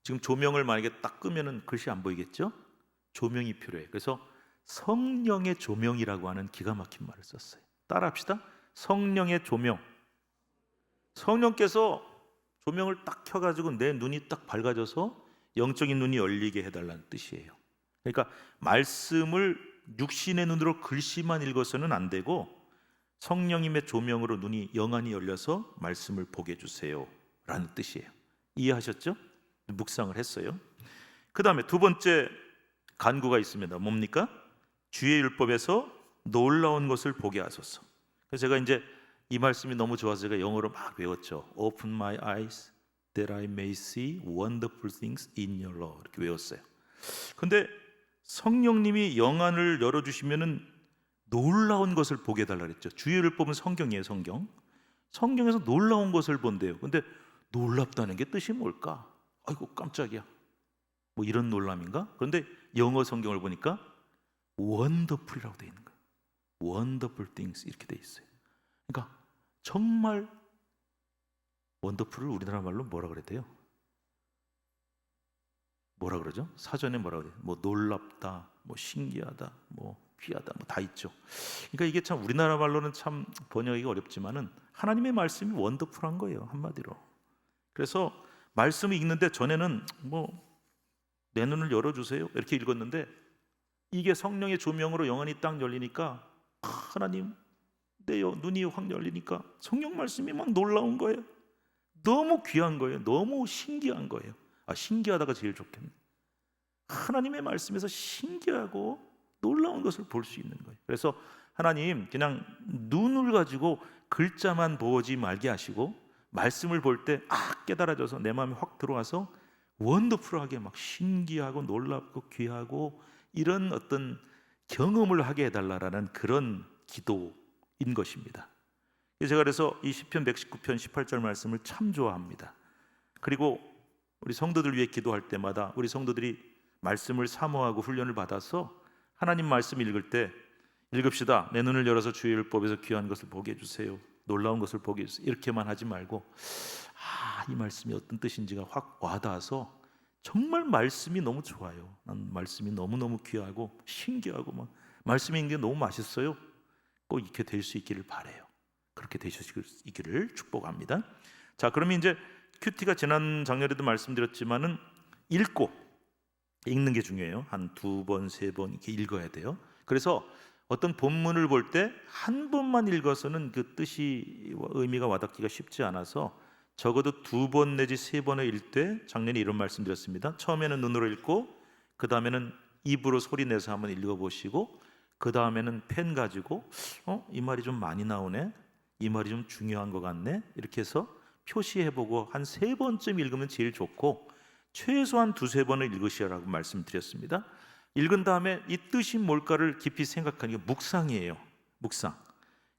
지금 조명을 만약에 딱 끄면은 글씨 안 보이겠죠? 조명이 필요해요. 그래서 성령의 조명이라고 하는 기가 막힌 말을 썼어요. 따라합시다. 성령의 조명. 성령께서 조명을 딱 켜가지고 내 눈이 딱 밝아져서 영적인 눈이 열리게 해달라는 뜻이에요. 그러니까 말씀을 육신의 눈으로 글씨만 읽어서는 안 되고 성령님의 조명으로 눈이 영안이 열려서 말씀을 보게 해주세요 라는 뜻이에요. 이해하셨죠? 묵상을 했어요. 그 다음에 두 번째 간구가 있습니다. 뭡니까? 주의 율법에서 놀라운 것을 보게 하소서. 그래서 제가 이제 이 말씀이 너무 좋아서 제가 영어로 막 외웠죠. Open my eyes that I may see wonderful things in your law, 이렇게 외웠어요. 근데 성령님이 영안을 열어주시면은 놀라운 것을 보게 해달라 그랬죠. 주의 율법은 성경이에요. 성경에서 놀라운 것을 본대요. 근데 놀랍다는 게 뜻이 뭘까? 아이고 깜짝이야. 뭐 이런 놀람인가? 그런데 영어 성경을 보니까 wonderful이라고 되어 있는 거예요. wonderful things 이렇게 되어 있어요. 그러니까 정말 wonderful을 우리나라 말로 뭐라 그랬대요? 뭐라 그러죠? 사전에 뭐라 그래요? 뭐 놀랍다, 뭐 신기하다, 뭐 귀하다, 뭐 다 있죠. 그러니까 이게 참 우리나라 말로는 참 번역하기가 어렵지만은 하나님의 말씀이 원더풀한 거예요, 한마디로. 그래서 말씀을 읽는데 전에는 뭐 내 눈을 열어주세요 이렇게 읽었는데 이게 성령의 조명으로 영안이 딱 열리니까 하나님 내 눈이 확 열리니까 성령 말씀이 막 놀라운 거예요. 너무 귀한 거예요. 너무 신기한 거예요. 신기하다가 제일 좋겠네. 하나님의 말씀에서 신기하고 놀라운 것을 볼 수 있는 거예요. 그래서 하나님 그냥 눈을 가지고 글자만 보지 말게 하시고 말씀을 볼 때 깨달아져서 내 마음에 확 들어와서 원더풀하게 막 신기하고 놀랍고 귀하고 이런 어떤 경험을 하게 해달라라는 그런 기도인 것입니다. 제가 그래서 이 시편 119편 18절 말씀을 참 좋아합니다. 그리고 우리 성도들 위해 기도할 때마다 우리 성도들이 말씀을 사모하고 훈련을 받아서 하나님 말씀 읽을 때 읽읍시다. 내 눈을 열어서 주의 율법에서 귀한 것을 보게 해주세요. 놀라운 것을 보게 해주세요. 이렇게만 하지 말고 이 말씀이 어떤 뜻인지가 확 와닿아서 정말 말씀이 너무 좋아요. 난 말씀이 너무너무 귀하고 신기하고 막 말씀이 읽는 게 너무 맛있어요. 꼭 이렇게 될 수 있기를 바라요. 그렇게 되시기를 축복합니다. 자, 그러면 이제 큐티가 지난 장면에도 말씀드렸지만은 읽는 게 중요해요. 한 2번, 3번 이렇게 읽어야 돼요. 그래서 어떤 본문을 볼 때 한 번만 읽어서는 그 뜻이 의미가 와닿기가 쉽지 않아서 적어도 2번 내지 3번을 읽을 때 작년에 이런 말씀드렸습니다. 처음에는 눈으로 읽고 그 다음에는 입으로 소리 내서 한번 읽어보시고 그 다음에는 펜 가지고 이 말이 좀 많이 나오네, 이 말이 좀 중요한 것 같네 이렇게 해서 표시해보고 한 3번쯤 읽으면 제일 좋고 최소한 2-3번을 읽으시라고 말씀드렸습니다. 읽은 다음에 이 뜻이 뭘까를 깊이 생각하는 게 묵상이에요. 묵상.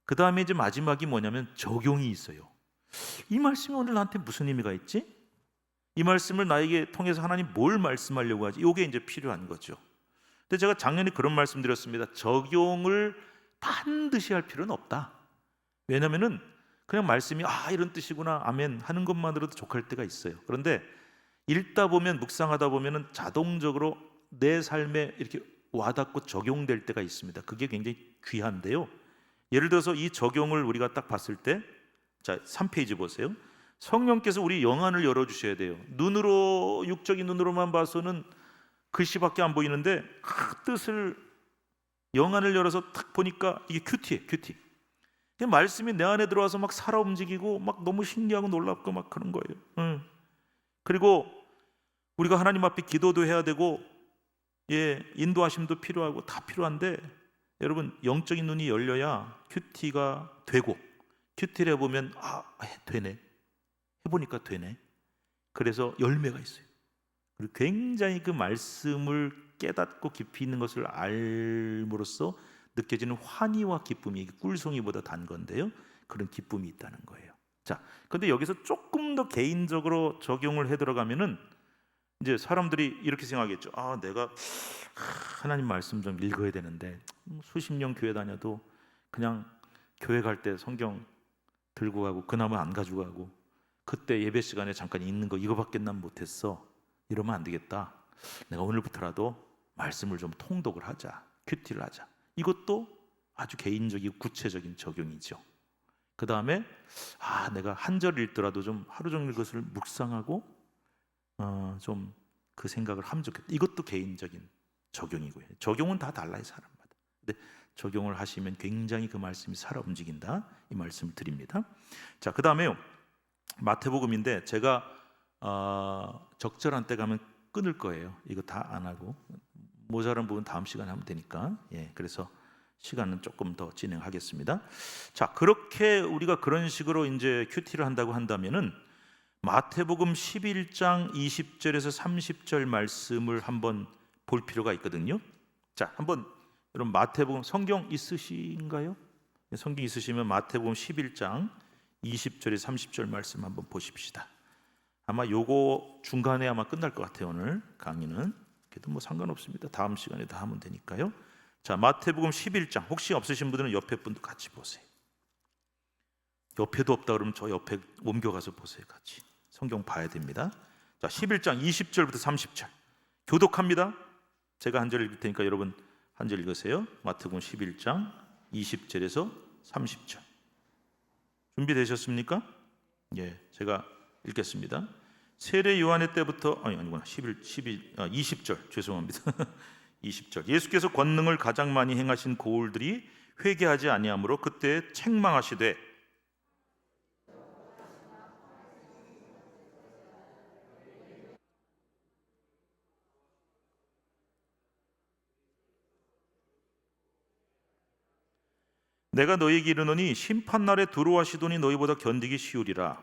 그 다음에 이제 마지막이 뭐냐면 적용이 있어요. 이 말씀이 오늘 나한테 무슨 의미가 있지? 이 말씀을 나에게 통해서 하나님 뭘 말씀하려고 하지? 이게 이제 필요한 거죠. 근데 제가 작년에 그런 말씀드렸습니다. 적용을 반드시 할 필요는 없다. 왜냐면은 그냥 말씀이 이런 뜻이구나 아멘 하는 것만으로도 족할 때가 있어요. 그런데 읽다 보면 묵상하다 보면은 자동적으로 내 삶에 이렇게 와닿고 적용될 때가 있습니다. 그게 굉장히 귀한데요. 예를 들어서 이 적용을 우리가 딱 봤을 때, 자 3페이지 보세요. 성령께서 우리 영안을 열어주셔야 돼요. 눈으로 육적인 눈으로만 봐서는 글씨밖에 안 보이는데 뜻을 영안을 열어서 딱 보니까 이게 큐티예요. 큐티. 말씀이 내 안에 들어와서 막 살아 움직이고 막 너무 신기하고 놀랍고 막 그런 거예요. 그리고 우리가 하나님 앞에 기도도 해야 되고 인도하심도 필요하고 다 필요한데 여러분 영적인 눈이 열려야 큐티가 되고 큐티를 해보면 되네, 해보니까 되네. 그래서 열매가 있어요. 그리고 굉장히 그 말씀을 깨닫고 깊이 있는 것을 알므로써 느껴지는 환희와 기쁨이 꿀송이보다 단 건데요. 그런 기쁨이 있다는 거예요. 자, 근데 여기서 조금 더 개인적으로 적용을 해 들어가면은 이제 사람들이 이렇게 생각하겠죠. 내가 하나님 말씀 좀 읽어야 되는데 수십 년 교회 다녀도 그냥 교회 갈 때 성경 들고 가고 그나마 안 가지고 가고 그때 예배 시간에 잠깐 읽는 거 이거밖에 난 못했어. 이러면 안 되겠다. 내가 오늘부터라도 말씀을 좀 통독을 하자. 큐티를 하자. 이것도 아주 개인적이고 구체적인 적용이죠. 그 다음에 내가 한 절 읽더라도 좀 하루 종일 그것을 묵상하고 좀 그 생각을 하면 좋겠다. 이것도 개인적인 적용이고요. 적용은 다 달라요, 사람마다. 근데 적용을 하시면 굉장히 그 말씀이 살아 움직인다. 이 말씀을 드립니다. 자, 그 다음에요. 마태복음인데 제가 적절한 때 가면 끊을 거예요. 이거 다 안 하고 모자란 부분 다음 시간에 하면 되니까. 그래서 시간은 조금 더 진행하겠습니다. 자, 그렇게 우리가 그런 식으로 이제 큐티를 한다고 한다면은 마태복음 11장 20절에서 30절 말씀을 한번 볼 필요가 있거든요. 자, 한번 여러분 마태복음 성경 있으신가요? 성경 있으시면 마태복음 11장 20절에서 30절 말씀 한번 보십시다. 아마 요거 중간에 아마 끝날 것 같아요. 오늘 강의는. 그래도 뭐 상관없습니다. 다음 시간에 다 하면 되니까요. 자, 마태복음 11장. 혹시 없으신 분들은 옆에 분도 같이 보세요. 옆에도 없다 그러면 저 옆에 옮겨가서 보세요. 같이. 성경 봐야 됩니다. 자, 11장 20절부터 30절. 교독합니다. 제가 한 절 읽을 테니까 여러분 한 절 읽으세요. 마태복음 11장 20절에서 30절. 준비되셨습니까? 예, 제가 읽겠습니다. 세례 요한의 때부터 아니구나. 20절. 죄송합니다. 20절. 예수께서 권능을 가장 많이 행하신 고울들이 회개하지 아니하므로 그때 책망하시되 내가 너희에게 이르노니 심판날에 두로와 시돈이 너희보다 견디기 쉬우리라.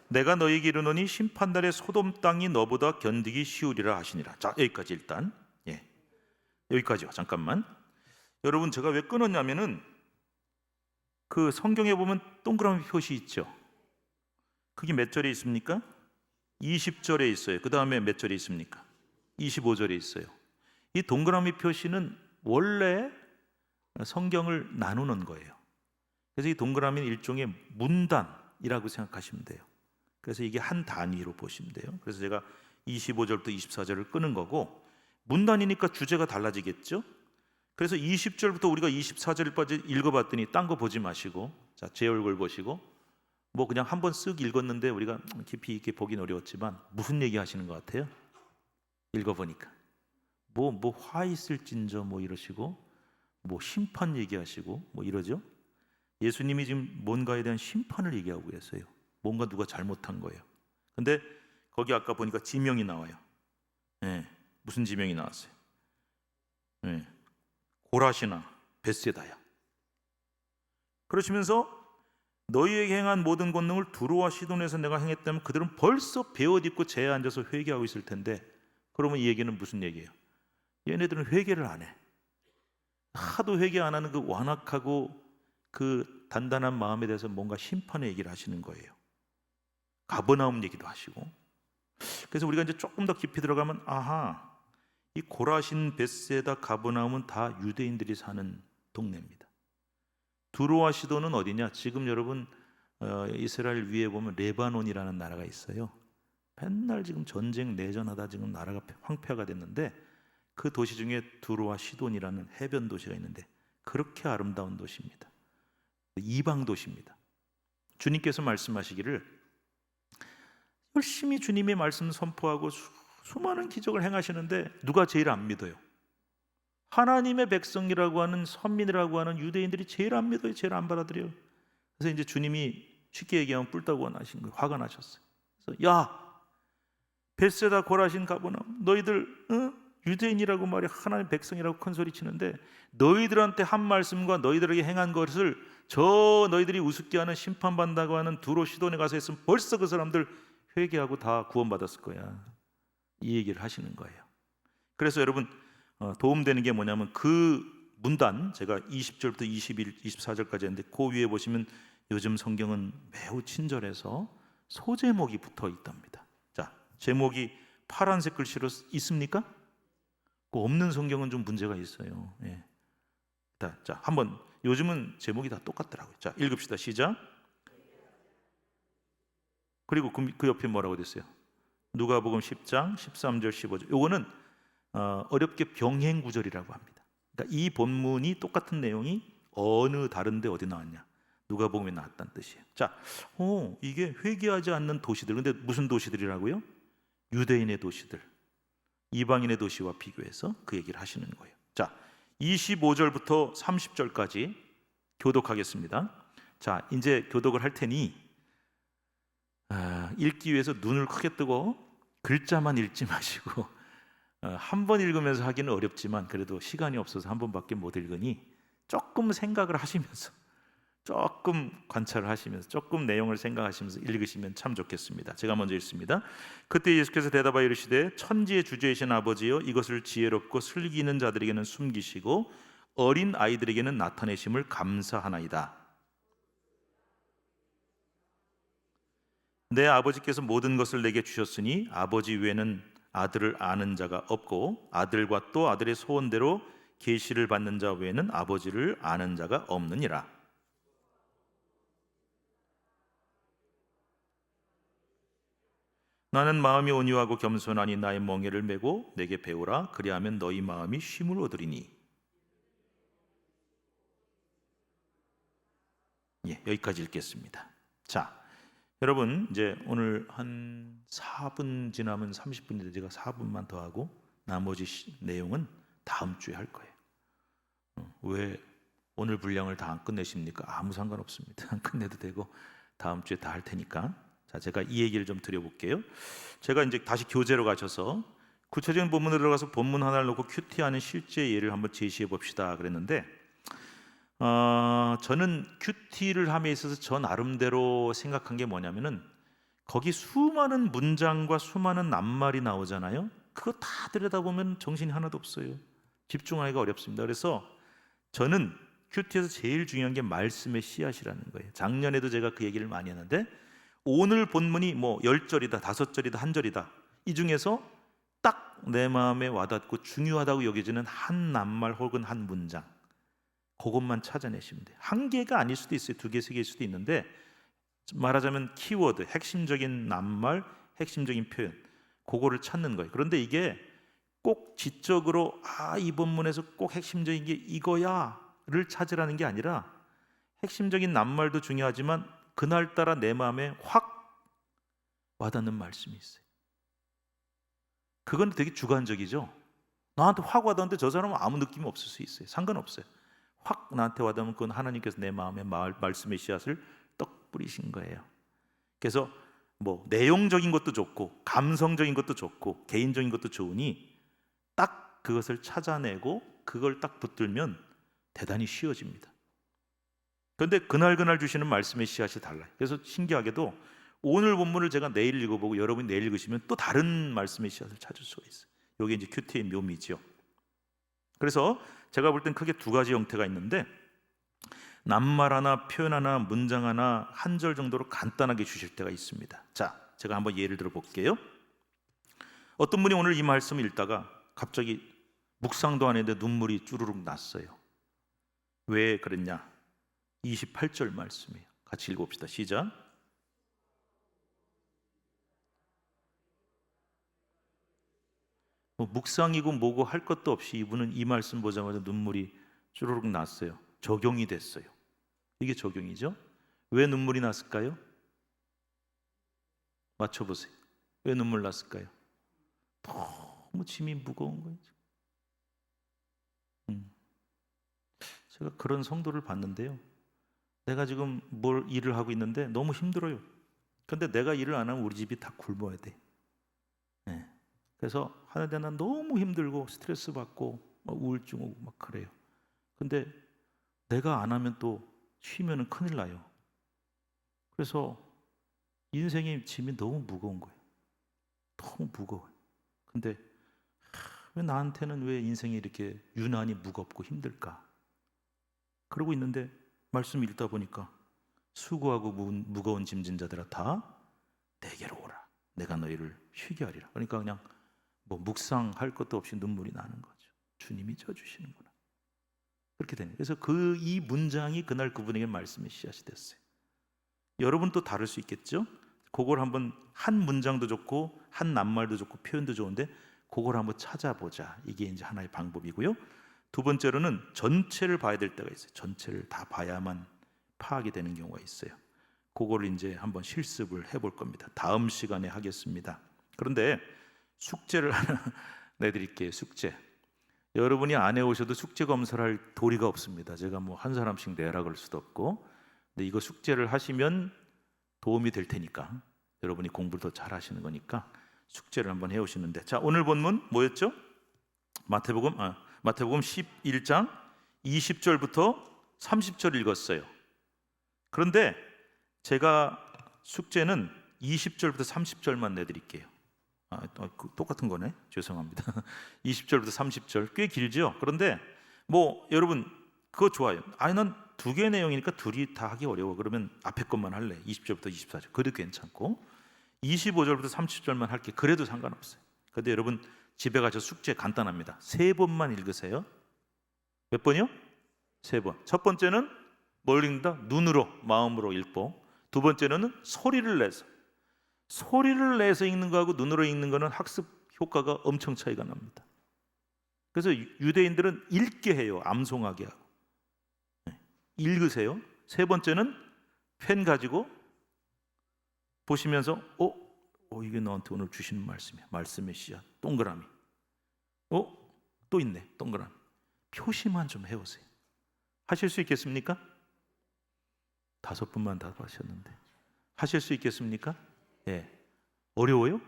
내가 너희에게 이르노니 심판날에 소돔 땅이 너보다 견디기 쉬우리라 하시니라. 자, 여기까지 일단. 예, 여기까지요. 잠깐만. 여러분, 제가 왜 끊었냐면은 그 성경에 보면 동그라미 표시 있죠. 그게 몇 절에 있습니까? 20절에 있어요. 그 다음에 몇 절에 있습니까? 25절에 있어요. 이 동그라미 표시는 원래 성경을 나누는 거예요. 그래서 이 동그라미는 일종의 문단이라고 생각하시면 돼요. 그래서 이게 한 단위로 보시면 돼요. 그래서 제가 25절부터 24절을 끄는 거고, 문단이니까 주제가 달라지겠죠. 그래서 20절부터 우리가 24절까지 읽어봤더니 딴 거 보지 마시고, 자, 제 얼굴 보시고, 뭐 그냥 한번 쓱 읽었는데 우리가 깊이 있게 보긴 어려웠지만 무슨 얘기 하시는 것 같아요? 읽어보니까 뭐 화 있을진저 뭐 이러시고, 뭐 심판 얘기하시고 뭐 이러죠. 예수님이 지금 뭔가에 대한 심판을 얘기하고 계세요. 뭔가 누가 잘못한 거예요. 근데 거기 아까 보니까 지명이 나와요. 네, 무슨 지명이 나왔어요? 네, 고라시나 벳세다야. 그러시면서 너희에게 행한 모든 권능을 두로와 시돈에서 내가 행했다면 그들은 벌써 베옷입고 제에 앉아서 회개하고 있을 텐데, 그러면 이 얘기는 무슨 얘기예요? 얘네들은 회개를 안 해. 하도 회개 안 하는 그 완악하고 그 단단한 마음에 대해서 뭔가 심판의 얘기를 하시는 거예요. 가버나움 얘기도 하시고. 그래서 우리가 이제 조금 더 깊이 들어가면 아하, 이 고라신, 벳세다, 가버나움은 다 유대인들이 사는 동네입니다. 두로와 시돈은 어디냐? 지금 여러분 이스라엘 위에 보면 레바논이라는 나라가 있어요. 맨날 지금 전쟁 내전하다 지금 나라가 황폐화가 됐는데, 그 도시 중에 두로와 시돈이라는 해변 도시가 있는데 그렇게 아름다운 도시입니다. 이방 도시입니다. 주님께서 말씀하시기를 열심히 주님의 말씀 선포하고 수많은 기적을 행하시는데 누가 제일 안 믿어요? 하나님의 백성이라고 하는 선민이라고 하는 유대인들이 제일 안 믿어요. 제일 안 받아들여요. 그래서 이제 주님이 쉽게 얘기하면 뿔따구가 나신 거예요. 화가 나셨어요. 그래서 야, 벳세다, 고라신, 가버나움, 너희들 유대인이라고 말이 하나님의 백성이라고 큰 소리 치는데 너희들한테 한 말씀과 너희들에게 행한 것을 저 너희들이 우습게 하는 심판받는다고 하는 두로 시돈에 가서 했으면 벌써 그 사람들 회개하고 다 구원받았을 거야. 이 얘기를 하시는 거예요. 그래서 여러분 도움되는 게 뭐냐면 그 문단, 제가 20절부터 24절까지 했는데 그 위에 보시면 요즘 성경은 매우 친절해서 소제목이 붙어 있답니다. 자, 제목이 파란색 글씨로 있습니까? 그 없는 성경은 좀 문제가 있어요. 예. 자, 한번 요즘은 제목이 다 똑같더라고요. 자, 읽읍시다. 시작. 그리고 그 옆에 뭐라고 됐어요? 누가복음 10장 13절 15절. 요거는 어렵게 병행 구절이라고 합니다. 그러니까 이 본문이 똑같은 내용이 어느 다른데 어디 나왔냐? 누가복음에 나왔다는 뜻이에요. 자, 이게 회개하지 않는 도시들. 근데 무슨 도시들이라고요? 유대인의 도시들, 이방인의 도시와 비교해서 그 얘기를 하시는 거예요. 자, 25절부터 30절까지 교독하겠습니다. 자, 이제 교독을 할 테니 읽기 위해서 눈을 크게 뜨고 글자만 읽지 마시고 한 번 읽으면서 하기는 어렵지만 그래도 시간이 없어서 한 번밖에 못 읽으니 조금 생각을 하시면서 조금 관찰을 하시면서 조금 내용을 생각하시면서 읽으시면 참 좋겠습니다. 제가 먼저 읽습니다. 그때 예수께서 대답하여 이르시되 천지의 주제이신 아버지여 이것을 지혜롭고 슬기 있는 자들에게는 숨기시고 어린 아이들에게는 나타내심을 감사하나이다. 내 아버지께서 모든 것을 내게 주셨으니 아버지 외에는 아들을 아는 자가 없고 아들과 또 아들의 소원대로 계시를 받는 자 외에는 아버지를 아는 자가 없느니라. 나는 마음이 온유하고 겸손하니 나의 멍에를 메고 내게 배우라. 그리하면 너희 마음이 쉼을 얻으리니. 여기까지 읽겠습니다. 자, 여러분 이제 오늘 한 4분 지나면 30분인데 제가 4분만 더 하고 나머지 내용은 다음 주에 할 거예요. 왜 오늘 분량을 다 안 끝내십니까? 아무 상관없습니다. 안 끝내도 되고 다음 주에 다 할 테니까. 자, 제가 이 얘기를 좀 드려볼게요. 제가 이제 다시 교재로 가셔서 구체적인 본문으로 들어가서 본문 하나를 놓고 큐티하는 실제 예를 한번 제시해 봅시다 그랬는데 저는 큐티를 함에 있어서 저 나름대로 생각한 게 뭐냐면은 거기 수많은 문장과 수많은 낱말이 나오잖아요. 그거 다 들여다보면 정신이 하나도 없어요. 집중하기가 어렵습니다. 그래서 저는 큐티에서 제일 중요한 게 말씀의 씨앗이라는 거예요. 작년에도 제가 그 얘기를 많이 했는데 오늘 본문이 뭐 10절이다 5절이다 1절이다 이 중에서 딱 내 마음에 와닿고 중요하다고 여겨지는 한 낱말 혹은 한 문장, 그것만 찾아내시면 돼요. 한 개가 아닐 수도 있어요. 2개, 3개일 수도 있는데 말하자면 키워드, 핵심적인 낱말, 핵심적인 표현, 그거를 찾는 거예요. 그런데 이게 꼭 지적으로 이 본문에서 꼭 핵심적인 게 이거야를 찾으라는 게 아니라 핵심적인 낱말도 중요하지만 그날따라 내 마음에 확 와닿는 말씀이 있어요. 그건 되게 주관적이죠. 나한테 확 와닿는데 저 사람은 아무 느낌이 없을 수 있어요. 상관없어요. 확 나한테 와닿으면 그건 하나님께서 내 마음에 말씀의 씨앗을 떡 뿌리신 거예요. 그래서 뭐 내용적인 것도 좋고 감성적인 것도 좋고 개인적인 것도 좋으니 딱 그것을 찾아내고 그걸 딱 붙들면 대단히 쉬워집니다. 그런데 그날 주시는 말씀의 씨앗이 달라요. 그래서 신기하게도 오늘 본문을 제가 내일 읽어보고 여러분이 내일 읽으시면 또 다른 말씀의 씨앗을 찾을 수가 있어요. 이게 이제 큐티의 묘미죠. 그래서 제가 볼 땐 크게 2가지 형태가 있는데 낱말 하나, 표현 하나, 문장 하나 한 절 정도로 간단하게 주실 때가 있습니다. 자, 제가 한번 예를 들어 볼게요. 어떤 분이 오늘 이 말씀을 읽다가 갑자기 묵상도 안 했는데 눈물이 쭈루룩 났어요. 왜 그랬냐? 28절 말씀이에요. 같이 읽어봅시다. 시작. 뭐 묵상이고 뭐고 할 것도 없이 이분은 이 말씀 보자마자 눈물이 쭈루룩 났어요. 적용이 됐어요. 이게 적용이죠. 왜 눈물이 났을까요? 맞춰보세요. 왜 눈물 났을까요? 너무 짐이 무거운 거예요. 제가 그런 성도를 봤는데요. 내가 지금 일을 하고 있는데 너무 힘들어요. 근데 내가 일을 안 하면 우리 집이 다 굶어야 돼. 네. 그래서 하는데 난 너무 힘들고 스트레스 받고 우울증 오고 막 그래요. 근데 내가 안 하면 또 쉬면은 큰일 나요. 그래서 인생의 짐이 너무 무거운 거예요. 너무 무거워요. 근데 왜 나한테는 왜 인생이 이렇게 유난히 무겁고 힘들까? 그러고 있는데 말씀 읽다 보니까 수고하고 무거운 짐진 자들아 다 내게로 오라. 내가 너희를 쉬게 하리라. 그러니까 그냥 뭐 묵상할 것도 없이 눈물이 나는 거죠. 주님이 져주시는구나. 그렇게 되는. 그래서 이 문장이 그날 그분에게 말씀의 씨앗이 됐어요. 여러분도 다를 수 있겠죠? 그걸 한번 한 문장도 좋고 한 낱말도 좋고 표현도 좋은데 그걸 한번 찾아보자. 이게 이제 하나의 방법이고요. 2번째로는 전체를 봐야 될 때가 있어요. 전체를 다 봐야만 파악이 되는 경우가 있어요. 그거를 이제 한번 실습을 해볼 겁니다. 다음 시간에 하겠습니다. 그런데 숙제를 하나 내드릴게요. 숙제. 여러분이 안 해오셔도 숙제 검사를 할 도리가 없습니다. 제가 뭐 한 사람씩 내라 그럴 수도 없고, 근데 이거 숙제를 하시면 도움이 될 테니까 여러분이 공부를 더 잘하시는 거니까 숙제를 한번 해오시는데, 자, 오늘 본문 뭐였죠? 마태복음 11장 20절부터 30절 읽었어요. 그런데 제가 숙제는 20절부터 30절만 내드릴게요. 똑같은 거네. 죄송합니다. 20절부터 30절 꽤 길죠. 그런데 뭐 여러분 그거 좋아요. 난 두 개의 내용이니까 둘이 다 하기 어려워. 그러면 앞에 것만 할래. 20절부터 24절. 그래도 괜찮고 25절부터 30절만 할게. 그래도 상관없어요. 근데 여러분 집에 가서 숙제 간단합니다. 3번만 읽으세요. 몇 번이요? 3번. 첫 번째는 뭘 읽는다? 눈으로, 마음으로 읽고, 두 번째는 소리를 내서 읽는 거하고 눈으로 읽는 거는 학습 효과가 엄청 차이가 납니다. 그래서 유대인들은 읽게 해요. 암송하게 하고. 읽으세요. 세 번째는 펜 가지고 보시면서 이게 너한테 오늘 주시는 말씀이야. 말씀의 씨앗. 동그라미. 또 있네. 동그라미. 표시만 좀 해오세요. 하실 수 있겠습니까? 5분만 다 하셨는데 하실 수 있겠습니까? 예. 어려워요?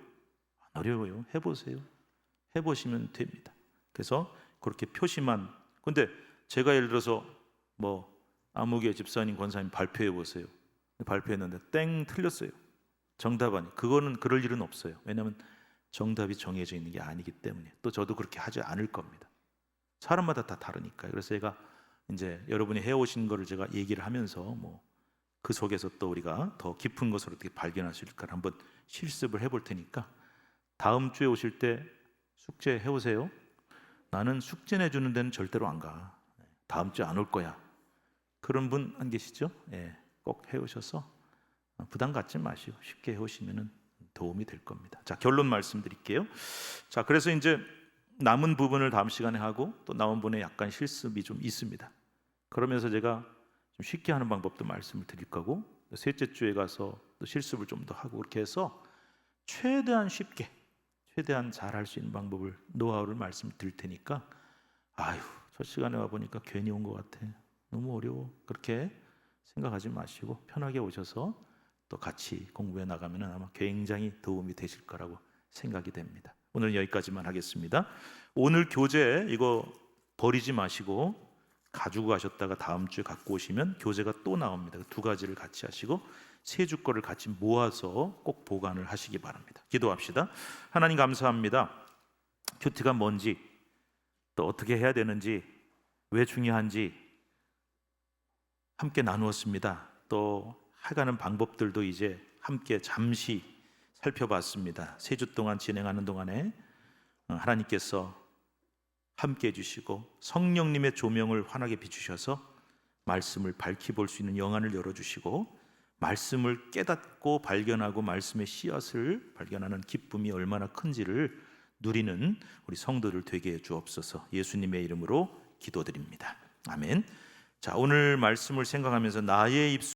안 어려워요. 해보세요. 해보시면 됩니다. 그래서 그렇게 표시만. 근데 제가 예를 들어서 아무개 집사님, 권사님 발표해 보세요. 발표했는데 땡 틀렸어요. 정답 아니. 그거는 그럴 일은 없어요. 왜냐하면 정답이 정해져 있는 게 아니기 때문에. 또 저도 그렇게 하지 않을 겁니다. 사람마다 다 다르니까요. 그래서 제가 이제 여러분이 해오신 거를 제가 얘기를 하면서 그 속에서 또 우리가 더 깊은 것을 어떻게 발견할 수 있을까를 한번 실습을 해볼 테니까 다음 주에 오실 때 숙제 해오세요. 나는 숙제 내주는 데는 절대로 안 가. 다음 주에 안 올 거야. 그런 분 안 계시죠? 꼭 해오셔서 부담 갖지 마시고 쉽게 해오시면 도움이 될 겁니다. 자, 결론 말씀드릴게요. 자, 그래서 이제 남은 부분을 다음 시간에 하고 또 남은 부분에 약간 실습이 좀 있습니다. 그러면서 제가 좀 쉽게 하는 방법도 말씀을 드릴 거고 셋째 주에 가서 또 실습을 좀 더 하고 그렇게 해서 최대한 쉽게 최대한 잘 할 수 있는 방법을 노하우를 말씀드릴 테니까 첫 시간에 와 보니까 괜히 온 것 같아. 너무 어려워. 그렇게 생각하지 마시고 편하게 오셔서 또 같이 공부해 나가면 아마 굉장히 도움이 되실 거라고 생각이 됩니다. 오늘 여기까지만 하겠습니다. 오늘 교재 이거 버리지 마시고 가지고 가셨다가 다음 주에 갖고 오시면 교재가 또 나옵니다. 두 가지를 같이 하시고 세 주 거를 같이 모아서 꼭 보관을 하시기 바랍니다. 기도합시다. 하나님 감사합니다. 큐티가 뭔지 또 어떻게 해야 되는지 왜 중요한지 함께 나누었습니다. 또 해가는 방법들도 이제 함께 잠시 살펴봤습니다. 3주 동안 진행하는 동안에 하나님께서 함께 해주시고 성령님의 조명을 환하게 비추셔서 말씀을 밝히 볼 수 있는 영안을 열어주시고 말씀을 깨닫고 발견하고 말씀의 씨앗을 발견하는 기쁨이 얼마나 큰지를 누리는 우리 성도들 되게 해 주옵소서. 예수님의 이름으로 기도드립니다. 아멘. 자, 오늘 말씀을 생각하면서 나의 입술